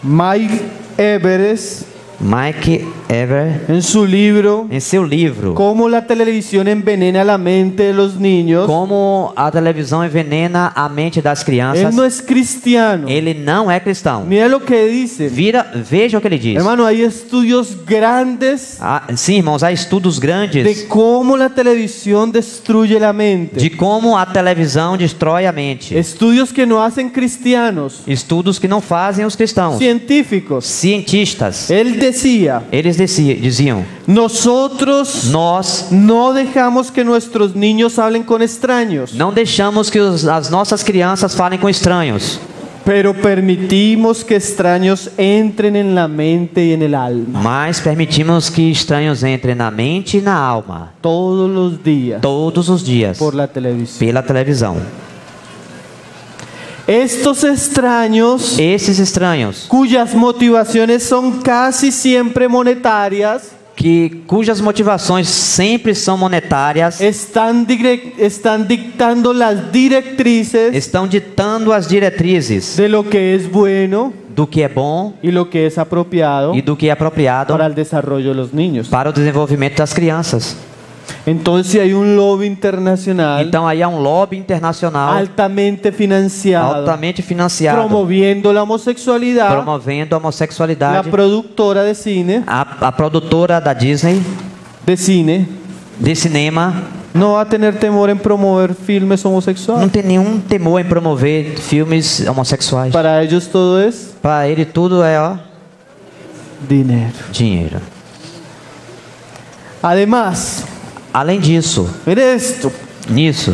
Mike Everest, Mike Ever, en su libro em seu livro, Cómo la televisión envenena la mente de los niños, Como a televisão envenena a mente das crianças, él no es cristiano. ele não é cristão. Mira lo que dice. Veja o que ele diz. Hermano, hay estudios grandes Sim, irmãos, há estudos grandes de cómo la televisión destruye la mente. de como a televisão destrói a mente. Estudios que no hacen cristianos, Estudos que não fazem os cristãos. científicos. Cientistas, Él decía, eles diziam: nosotros nós no dejamos que nuestros niños hablen con extraños, não deixamos que as nossas crianças falem com estranhos, pero permitimos que extraños entren en la mente y en el alma mas permitimos que estranhos entrem na mente e na alma todos los días todos os dias por la televisión. pela televisão. Estos extraños, Esses estranhos, cuyas motivaciones son casi siempre monetarias, cujas motivações sempre são monetárias, están dictando las directrices estão ditando as diretrizes de lo que es bueno do que é bom y lo que es apropiado e do que é apropriado para el desarrollo de los niños. para o desenvolvimento das crianças. Entonces hay un lobby internacional Então aí há um lobby internacional altamente financiado, altamente financiado, promoviendo la homosexualidad. promovendo a La homossexualidade. productora de cine, A produtora da Disney, de cinema, no va a tener temor en promover filmes não homosexuales. tem nenhum temor em promover filmes homossexuais. Para ellos todo es Para ele tudo é dinero. dinheiro. Además, Além disso, mire esto, nisso,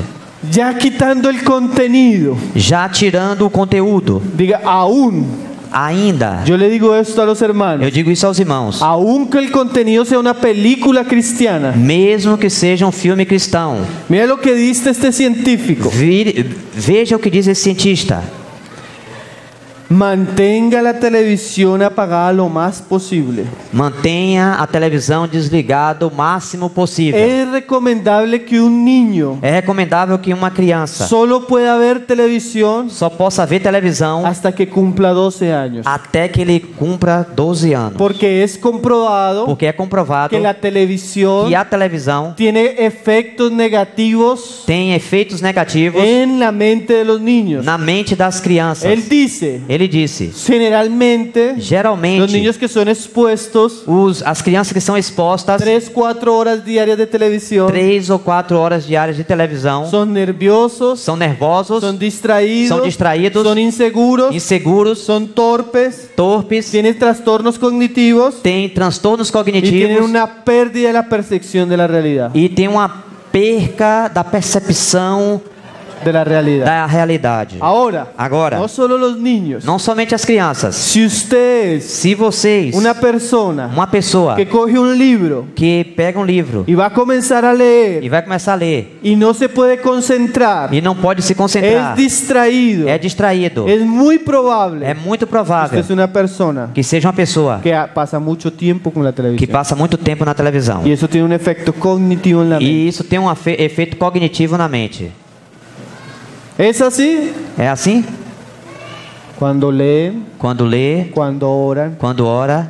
ya quitando el contenido, já tirando o conteúdo, diga, aún, ainda, yo le digo esto a los hermanos, eu digo isso aos irmãos, aún que el contenido sea una película cristiana, mesmo que seja um filme cristão, mira lo que dice este científico, veja o que diz esse cientista: mantenga la televisión apagada lo más posible. mantenha a televisão desligada o máximo possível. Es recomendable que un niño É recomendável que uma criança solo pueda ver televisión só possa ver televisão hasta que cumpla 12 años. até que ele cumpra 12 anos. Porque es comprobado Porque é comprovado que la televisión que a televisão tiene efectos negativos tem efeitos negativos en la mente de los niños. na mente das crianças. Él dice, Ele disse: Generalmente, los geralmente, niños que son expuestos as crianças que são expostas 3, 4 horas diarias de televisión 3 ou 4 horas diárias de televisão son nerviosos, são nervosos, son distraídos, son inseguros, inseguros, son torpes, torpes, tienen trastornos cognitivos têm transtornos y tienen cognitivos una pérdida de la percepción de la realidad. e têm uma perca da percepção De la realidad. da realidade. Ahora, no solo los niños. Não somente as crianças. Si usted es Se vocês, una persona uma pessoa que coge un libro que pega um livro y va a comenzar a e leer vai começar a ler y no se puede concentrar, e não pode se concentrar, es distraído, é distraído, es muy probable é muito que provável usted es una persona que seja uma pessoa que pasa mucho tiempo con la que televisión. passa muito tempo na televisão. Y eso tiene un efecto cognitivo en la mente. E isso tem um efeito cognitivo na mente. ¿Es así? É assim? Cuando leen, Quando lê, cuando oran. quando ora.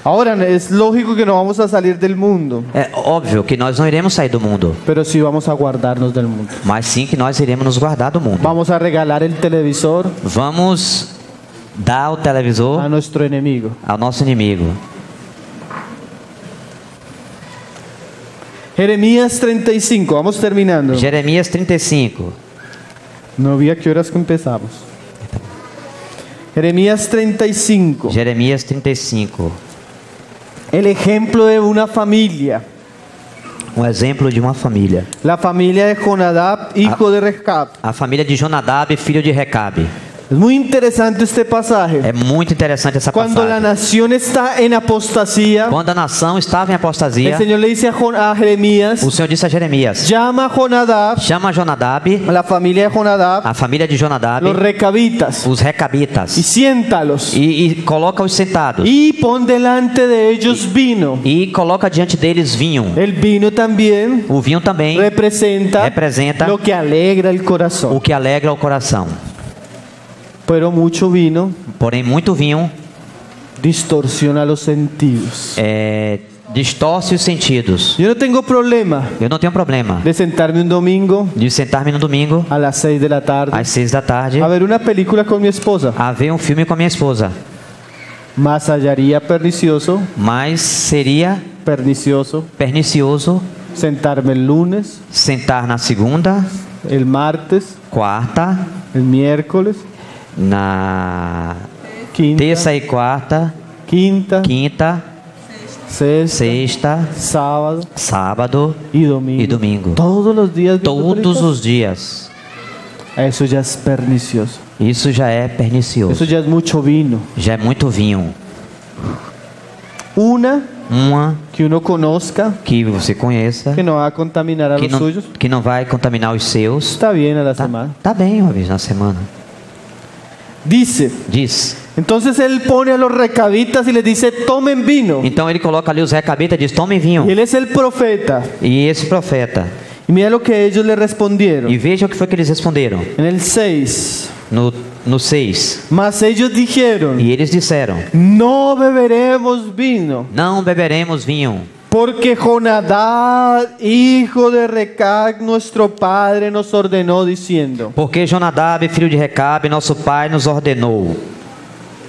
Ahora, es lógico que no vamos a salir del mundo, É óbvio que nós não iremos sair do mundo, pero sí vamos a guardarnos del mundo. mas sim que nós iremos nos guardar do mundo. Vamos a regalar el televisor Vamos dar o a televisor nuestro enemigo. ao nosso inimigo. Jeremías 35, vamos terminando. Jeremias 35. No vi a qué horas que empezamos. Jeremías 35. Jeremias 35. El ejemplo de una familia. Um exemplo de uma família. La familia de Jonadab, hijo de Recab. A família de Jonadab, filho de Recabe. Es muy interesante este pasaje. É muito interessante essa Cuando la passagem. nación está en apostasía, Quando a nação estava em el apostasia, Señor le dice a Jeremías, o Senhor disse a Jeremias: llama a Jonadab, chama Jonadab, a la familia de Jonadab, a família de Jonadab, los recabitas, os recabitas, y siéntalos. e coloca-os sentados. Y pon delante de ellos vino. E coloca diante deles vinho. El vino también O vinho também representa representa lo que alegra el o corazón. que alegra o coração. Pero mucho vino Porém, muito vinho distorsiona los sentidos. distorce os sentidos. Yo no tengo problema Eu não tenho problema de sentarme un domingo de sentar-me no domingo, a las 6 de la tarde às 6 da tarde, a ver una película con mi esposa. a ver um filme com a minha esposa. Mas hallaría pernicioso Mas seria pernicioso sentarme el lunes, sentar na segunda, el martes, quarta, el miércoles, na quinta, terça e quarta, quinta, quinta, sexta, sexta, sábado sábado y domingo. e domingo. Todos los días. viendo Todos películas. os dias. Eso ya es pernicioso. Isso já é Eso pernicioso. ya es mucho vino. Já é muito vinho. Una Uma que uno conozca, que você conheça, que no va a contaminar a los suyos. que não vai contaminar os seus. Está bien a la Tá, semana. tá bem uma vez na semana. Dice, Diz. entonces él pone a los recabitas y les dice, tomen vino. Então ele coloca ali os recabitas e diz: tomem vinho. Y él es el profeta. E esse profeta. Y mira lo que ellos le respondieron. E veja o que foi que eles responderam. En el 6. No 6. Mas ellos dijeron, E eles disseram: no beberemos vino, não beberemos vinho, porque Jonadab, hijo de Recab, nuestro padre, nos ordenó diciendo, porque Jonadab, filho de Recabe, nosso pai, nos ordenou: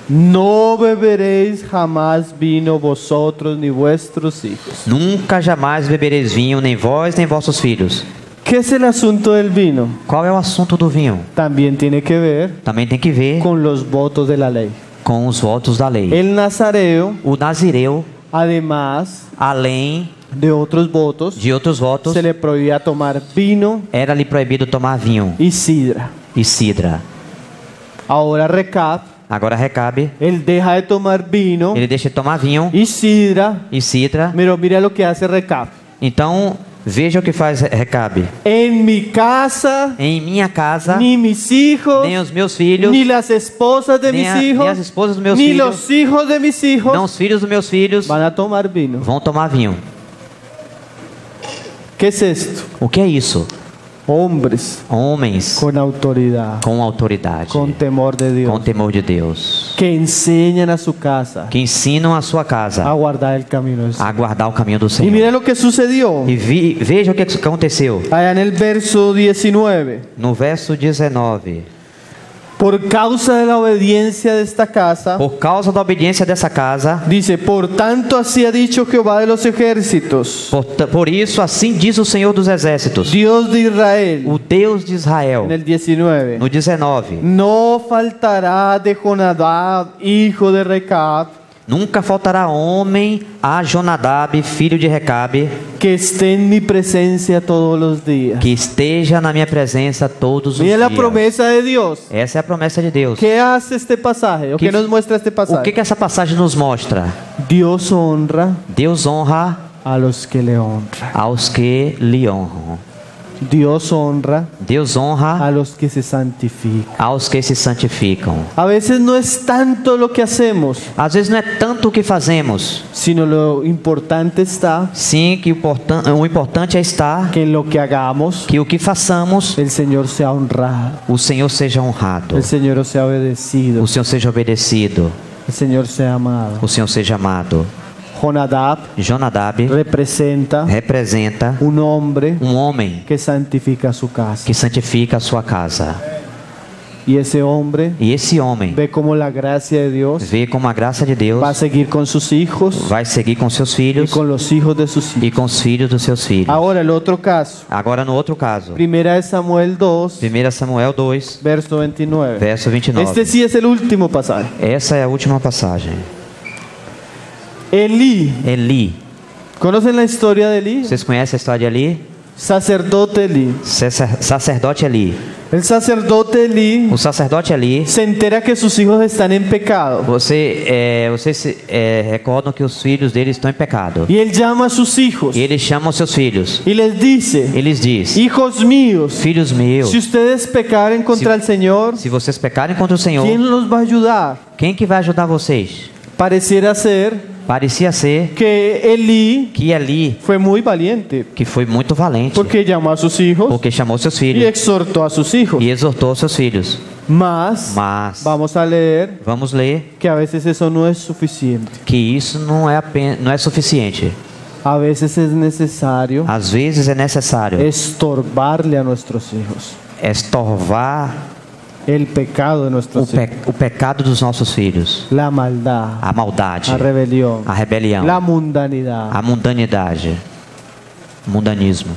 no beberéis jamás vino vosotros ni vuestros hijos. nunca jamais bebereis vinho, nem vós, nem vossos filhos. ¿Qué es el asunto del vino? Qual é o assunto do vinho? También tiene que ver Também tem que ver con los votos de la ley. com os votos da lei. El nazareo, O nazireu, además além de otros votos, de outros votos, se le prohibía tomar vino era-lhe proibido tomar vinho y sidra. e sidra. Ahora Recab, Agora Recabe, él deja de tomar vino ele deixa de tomar vinho y sidra, e sidra. pero mira lo que hace Recab. Então, veja o que faz Recabe. En mi casa, Em minha casa, ni mis hijos, nem os meus filhos, ni las esposas de nem mis nem hijos, as esposas dos meus ni filhos, los hijos de mis hijos não os filhos dos meus filhos, van a tomar vino. vão tomar vinho. ¿Qué es esto? O que é isso? Hombres homens con autoridad, com autoridade, con temor de Dios, com temor de Deus, que enseñan a su casa que ensinam a sua a casa guardar el camino del Señor. a guardar o caminho do Y Senhor. mira lo que sucedió. E veja o que aconteceu Allá en el verso 19. no verso 19. Por causa de la obediencia de esta casa, Por causa da obediência dessa casa, dice, por tanto así ha dicho Jehová de los ejércitos, por isso assim diz o Senhor dos Exércitos, Dios de Israel, o Deus de Israel, en el 19. no 19. No faltará de Jonadab, hijo de Recab, Nunca faltará homem a Jonadab, filho de Recabe, que esté en mi presencia todos los días. que esteja na minha presença todos os Mira la dias. promesa de Dios. Essa é a promessa de Deus. ¿Qué hace este pasaje? ¿O Que- qué nos muestra este O que pasaje? que essa passagem nos mostra? Dios honra Deus honra a los que le honran. aos que lhe honram. Dios honra Deus a honra los que se santifican. aos que se santificam. A veces no es tanto lo que hacemos, Às vezes não é tanto o que fazemos, sino lo importante está sim que o importante é estar que en lo que hagamos que o que façamos, el Señor sea honrado, o Senhor seja honrado, el Señor sea obedecido, o Senhor seja obedecido, el Señor sea amado. o Senhor seja amado. Jonadab Jonadab representa representa un hombre homem que santifica su casa. que santifica a sua casa. Y ese hombre E esse homem ve como la gracia de Dios vê como a graça de Deus va a seguir con sus hijos vai seguir com seus y filhos con los hijos de sus hijos. e com os filhos dos seus filhos. Ahora el otro caso, Agora no outro caso, primera de Samuel 2, 1 Samuel 2, verso 29. verso 29. Este sí es el último pasaje. Essa é a última passagem. Elí, Eli. ¿conocen la historia de Elí? Vocês conhecem a história de Eli? Sacerdote Elí. Sacerdote Eli. El sacerdote Elí O sacerdote Eli, se entera que sus hijos están en pecado vocês se recordam que os filhos dele estão em pecado. y él llama a sus hijos E ele chama os seus filhos. y les dice, Eles diz: hijos míos, Filhos meus, si ustedes pecaren contra el Señor, se vocês pecarem contra o Senhor, ¿quién los va a ayudar? quem que vai ajudar vocês? Pareciera ser Parecia ser que Elí que Eli, fue muy valiente que foi muito valente, porque llamó a sus hijos porque chamou seus y filhos exhortó a sus hijos. e exortou seus filhos. Mas Mas vamos a leer vamos ler que a veces eso no es suficiente. que isso não é suficiente. A veces es necesario Às vezes é necessário estorbarle a nuestros hijos estorvar el pecado de nuestros hijos, o pecado dos nossos filhos, la maldad, a maldade, la rebelión, a rebelião, la mundanidad. a mundanidade, mundanismo.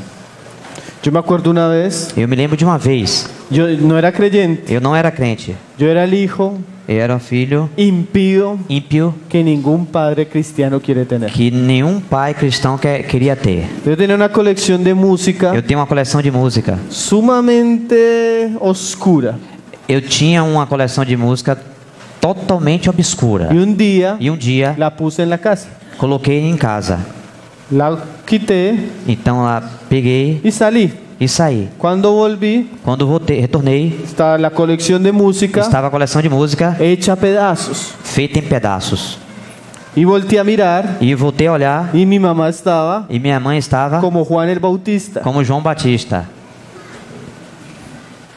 Yo me acuerdo una vez, Eu me lembro de uma vez, yo no era creyente, eu não era crente, yo era el hijo eu era um filho impío ímpio que ningún padre cristiano quiere tener. que nenhum pai cristão queria ter. Yo tenía una colección de música Eu tenho uma coleção de música. sumamente oscura Eu tinha uma coleção de música totalmente obscura. y un día E um dia la puse en la casa, coloquei em casa. la quité Então lá peguei y salí. e saí. Cuando volví, Quando retornei, estaba la colección de música estava a coleção de música hecha a pedazos. feita em pedaços. Y volteé a mirar E voltei a olhar y mi mamá estaba e minha mãe estava como Juan el Bautista. como João Batista.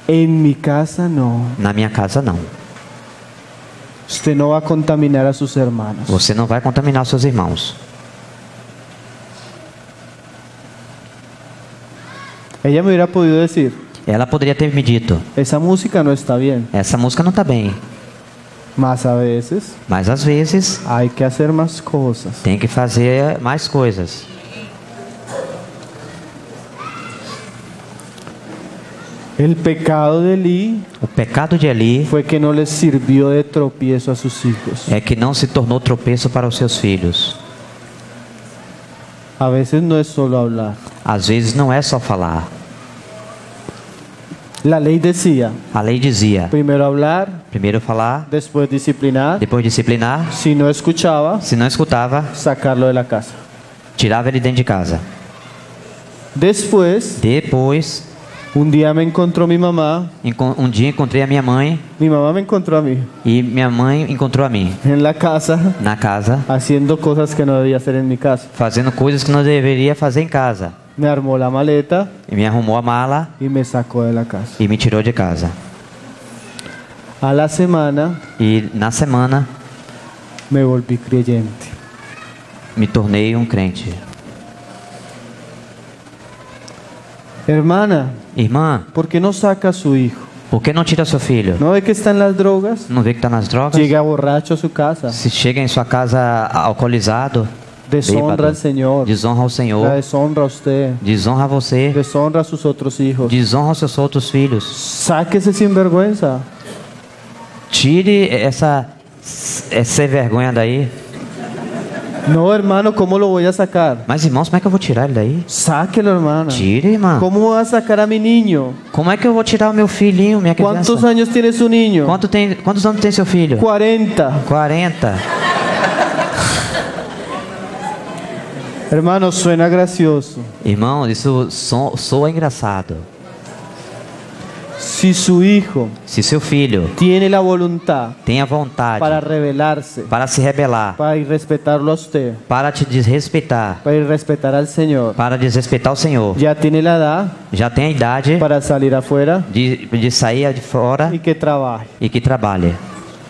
En mi casa no. Na minha casa não. Usted no va a contaminar a sus hermanos. Você não vai contaminar seus irmãos. Ella me hubiera podido decir, Ela poderia ter me dito: esa música no está bien. essa música não está bem. Mas a veces Mas às vezes hay que hacer más cosas. tem que fazer mais coisas. El pecado de Elí O pecado de Eli fue que no les sirvió de tropiezo a sus hijos. é que não se tornou tropeço para os seus filhos. A veces no es solo hablar. Às vezes não é só falar. La ley decía, A lei dizia: primero hablar, primeiro falar, después disciplinar. depois disciplinar. Si no escuchaba, Se não escutava, sacarlo de la casa. tirava ele dentro de casa. Después, Depois, un día me encontró mi mamá. um dia encontrei a minha mãe Mi mamá me encontró a mí e minha mãe encontrou a mim en la casa na casa, haciendo cosas que no debía hacer en mi casa. fazendo coisas que não deveria fazer em casa. me armó la maleta e me arrumou a mala y me sacó de la casa. e me tirou de casa. A la semana E na semana me volví creyente. me tornei um crente. Hermana, Irmã, ¿por qué no saca a su hijo? por que não tira seu filho? ¿No ve que está en las drogas? Não vê que está nas drogas? Llega borracho a su casa, Se chega em sua casa alcoolizado, deshonra bêbado, al Señor, desonra ao la Senhor, deshonra a usted, desonra você, deshonra a sus otros hijos. desonra os seus outros filhos. Sáquese sin vergüenza. Tire essa vergonha daí. No, hermano, ¿cómo lo voy a sacar? Mas irmãos, como é que eu vou tirar ele daí? Sáquelo, hermana. Tire, irmã. ¿Cómo voy a sacar a mi niño? Como é que eu vou tirar o meu filhinho, minha criança? ¿Cuántos años tiene su niño? Quantos anos tem seu filho? 40. 40. Hermano, suena gracioso. Irmão, isso soa engraçado. Si su hijo Se seu filho tiene la voluntad tem a vontade para rebelarse, para se rebelar, para irrespetarlo a usted, para te desrespeitar, para irrespetar al Señor, para desrespeitar o Senhor, ya tiene la edad já tem a idade para salir afuera de sair de fora y que trabaje. e que trabalhe.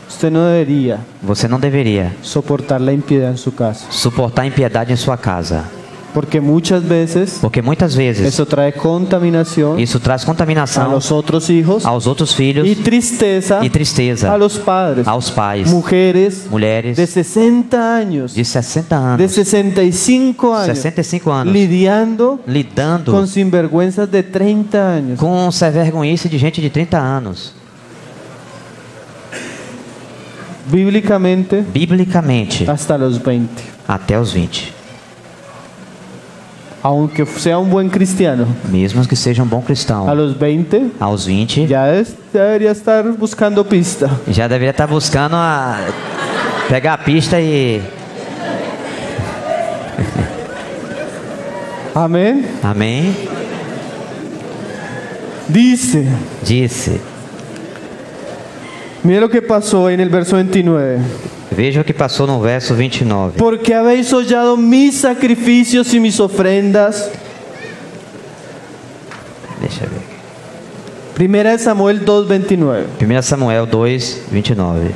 Usted no debería Você não deveria soportar la impiedad en su casa, suportar a impiedade em sua casa, porque muchas veces porque muitas vezes eso trae contaminación isso traz a contaminação los otros hijos aos outros filhos y tristeza e tristeza a los padres. aos pais, Mujeres mulheres de 60 años, de 60 de anos, 65 años, 65 anos, lidiando lidando con sinvergüenzas de 30 años. com essa vergonhice de gente de 30 anos. Bíblicamente, Biblicamente, hasta los 20. até os 20. Aunque sea un buen cristiano, Mesmo que seja um bom a cristão, los 20 aos 20, debería estar buscando pista. já deveria estar buscando pegar a pista e... Amén. Amém? Dice, Disse. mire lo que pasó en el verso 29. Veja o que passou no verso 29. Porque habéis hollado mis sacrificios y mis ofrendas. Deixa eu ver. Primera de Samuel 2:29. 1 Samuel 2, 29.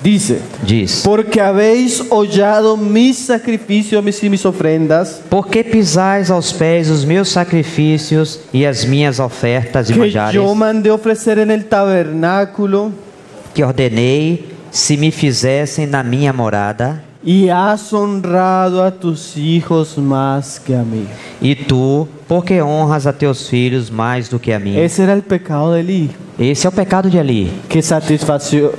Dice, Diz: porque habéis hollado mis sacrificios y mis ofrendas Por que pisais aos pés os meus sacrifícios e as minhas ofertas e que manjares yo mandé ofrecer en el tabernáculo, que ordenei se me fizessem na minha morada? y has honrado a tus hijos más que a mí. E tu, por que honras a teus filhos mais do que a mim? Ese era el pecado de Eli, Esse é o pecado de Eli, que satisfizo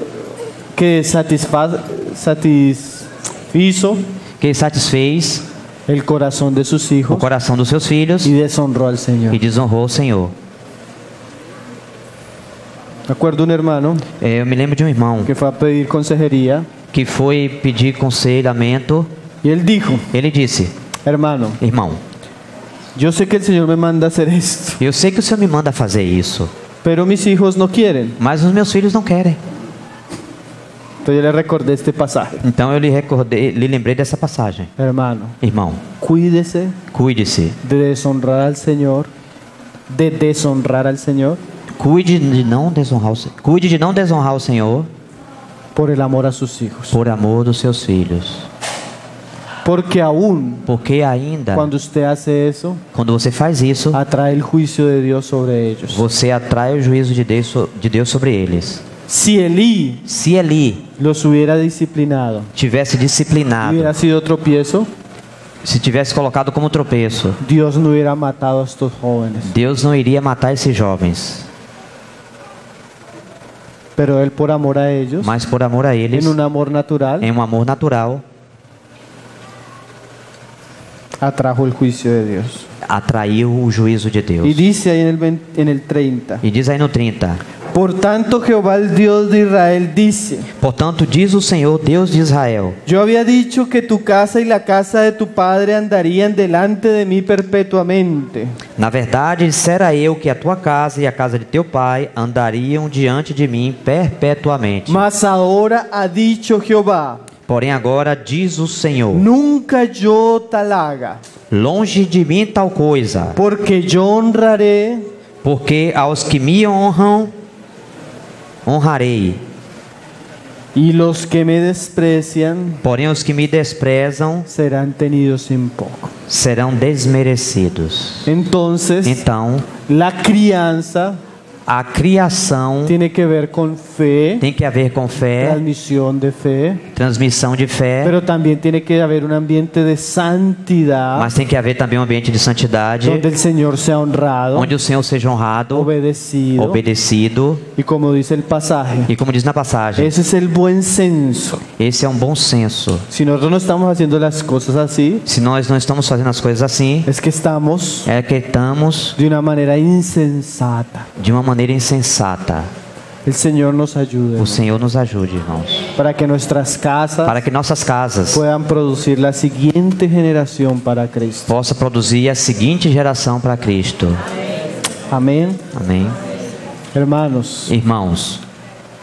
que satisfez el corazón de sus o hijos coração dos seus filhos y deshonró al Señor. e desonrou o Senhor. Me acuerdo un hermano Eu me lembro de um irmão que fue a pedir consejería que foi pedir aconselhamento. y él dijo, Ele disse: hermano, irmão, yo sé que el Señor me manda a hacer esto, eu sei que o Senhor me manda fazer isso, pero mis hijos no quieren. mas os meus filhos não querem. Entonces yo le recordé este pasaje. Então eu lhe lembrei dessa passagem. Hermano, Irmão, cuídese cuide-se. de deshonrar al Señor, Cuide de não desonrar o Senhor por el amor a sus hijos. por amor dos seus filhos. Porque aún Porque ainda, cuando usted hace eso, quando você faz isso, atrae el juicio de Dios sobre ellos. você atrai o juízo de Deus sobre eles. Si Elí Se Eli los hubiera disciplinado, tivesse disciplinado, hubiera sido tropiezo, se tivesse colocado como tropeço, Dios no hubiera matado a estos jóvenes. Deus não iria matar esses jovens. Pero Él, por amor a ellos, Mas por amor a eles, en un amor natural, em um amor natural, atrajo el juicio de Dios. atraiu o juízo de Deus. Y dice ahí en el 30, E diz aí no 30: por tanto Jehová el Dios de Israel dice, Portanto, diz o Senhor, Deus de Israel: yo había dicho que tu casa y la casa de tu padre andarían delante de mí perpetuamente. Na verdade, dissera eu que a tua casa e a casa de teu pai andariam diante de mim perpetuamente. Mas ahora ha dicho Jehová, Porém agora diz o Senhor: nunca yo tal haga, longe de mim tal coisa, porque yo honraré porque aos que me honram, honrarei. y los que me desprecian Porém os que me desprezam serán tenidos en poco. serão desmerecidos. Entonces, Então, la crianza a criação tiene que ver con fe, tem que haver com fé, transmisión de fe, transmissão de fé, pero también tiene que haber un ambiente de santidad mas tem que haver também um ambiente de santidade, donde el Señor sea honrado, onde o Senhor seja honrado, obedecido, obedecido. y como dice el pasaje, E como diz na passagem, ese es el buen censo. esse é um bom senso. Si nosotros no estamos haciendo las cosas así, Se nós não estamos fazendo as coisas assim, es que estamos é que estamos de una manera insensata. de uma maneira insensata. El Señor nos ayude O Senhor nos ajude, irmãos, para que nuestras casas para que nossas casas puedan producir la siguiente generación para Cristo. possa produzir a seguinte geração para Cristo. Amén. Amém. Hermanos, Irmãos,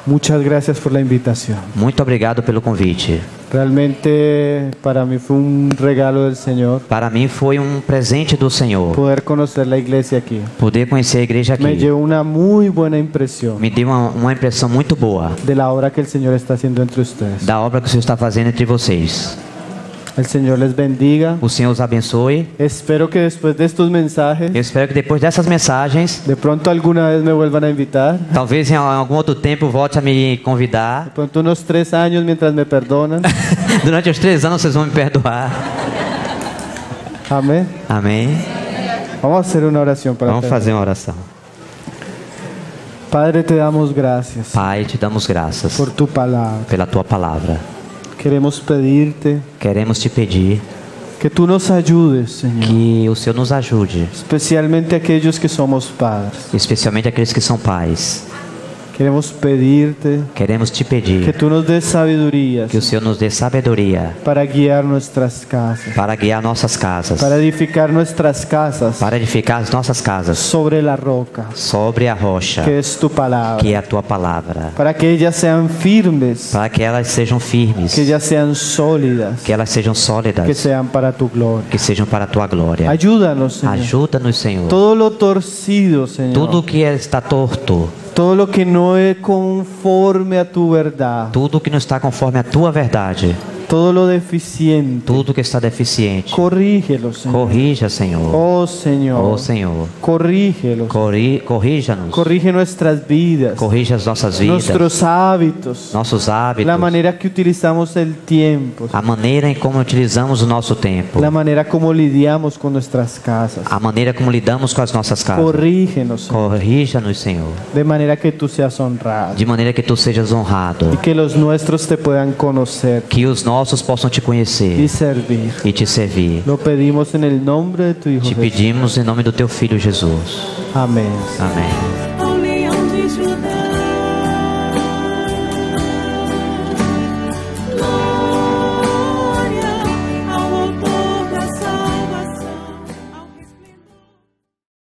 muchas gracias por la invitación. muito obrigado pelo convite. Realmente para mí fue un regalo del Señor Para mim foi um presente do Senhor poder conocer la iglesia aquí. poder conhecer a igreja Me aqui. llevó una muy buena impresión Me deu uma impressão muito boa de la obra que el Señor está haciendo entre ustedes. da obra que o Senhor está fazendo entre vocês. El Señor les bendiga. O Senhor os abençoe. Espero que después de estos mensajes, Eu espero que depois dessas mensagens, de pronto alguna vez me vuelvan a invitar. talvez em algum outro tempo volte a me convidar. De pronto unos 3 años mientras me perdonan. Durante os 3 anos vocês vão me perdoar. Amén. Amém. Vamos a hacer una oración para Vamos terminar. fazer uma oração. Padre, te damos gracias Pai, te damos graças por tu palabra. pela tua palavra. Queremos pedirte Queremos te pedir que tú nos ayudes, Señor, que o Senhor nos ajude, especialmente aquellos que somos padres. especialmente aqueles que são pais. Queremos pedirte Queremos te que pedir tú nos des sabiduría que o Senhor nos dê sabedoria para guiar nuestras casas, para guiar nossas casas, para edificar nuestras casas para edificar as nossas casas sobre la roca, sobre a rocha, que es tu palabra, que é a tua palavra, para que ellas sean firmes, para que elas sejam firmes, que ellas sean sólidas, que elas sejam que sólidas, sean para tu gloria. que sejam para a tua glória. Ayúdanos, Señor. Ajuda-nos, Senhor. Todo lo torcido, Señor. Tudo que está torto, Todo lo que no es conforme a tu verdad. tudo que não está conforme a tua verdade, Todo lo deficiente. tudo que está deficiente, Corrígelo, Señor. corrija, Senhor. Oh, Señor. Oh, Senhor. Corrígelo. Corrija-nos. Corrige nuestras vidas. Corrija as nossas vidas, Nuestros hábitos. nossos hábitos, La manera que utilizamos el tiempo. a maneira em como utilizamos o nosso tempo, La manera como lidiamos con nuestras casas. a maneira como lidamos com as nossas casas. Corrígenos, Señor, Corrija-nos, Senhor, de manera que tú seas honrado. de maneira que tu sejas honrado, Y que los nuestros te puedan conocer que os nossos possam te y conhecer servir. e te servir. Lo pedimos en el nombre de tu Hijo Te Jesús. pedimos em nome do teu Filho Jesus. Amén. Amém.